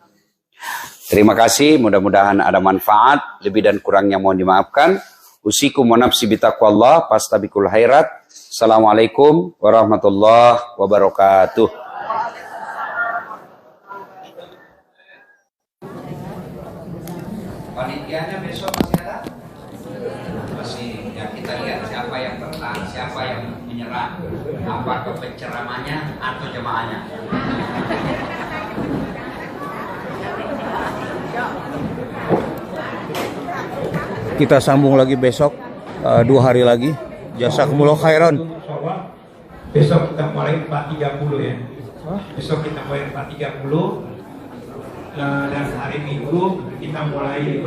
Terima kasih, mudah-mudahan ada manfaat, lebih dan kurangnya mohon dimaafkan. Usikum wa nafsi bitaqwallah, fastabiqul khairat. Assalamualaikum warahmatullahi wabarakatuh. Panitianya besok masih ada? Masih, ya kita lihat siapa yang bertahan, siapa yang menyerah, apakah penceramahnya atau jemaahnya. Kita sambung lagi besok 2 hari lagi. Jazakumullah khairan. Besok kita mulai 4.30 ya. Besok kita mulai 4.30 dan hari Minggu kita mulai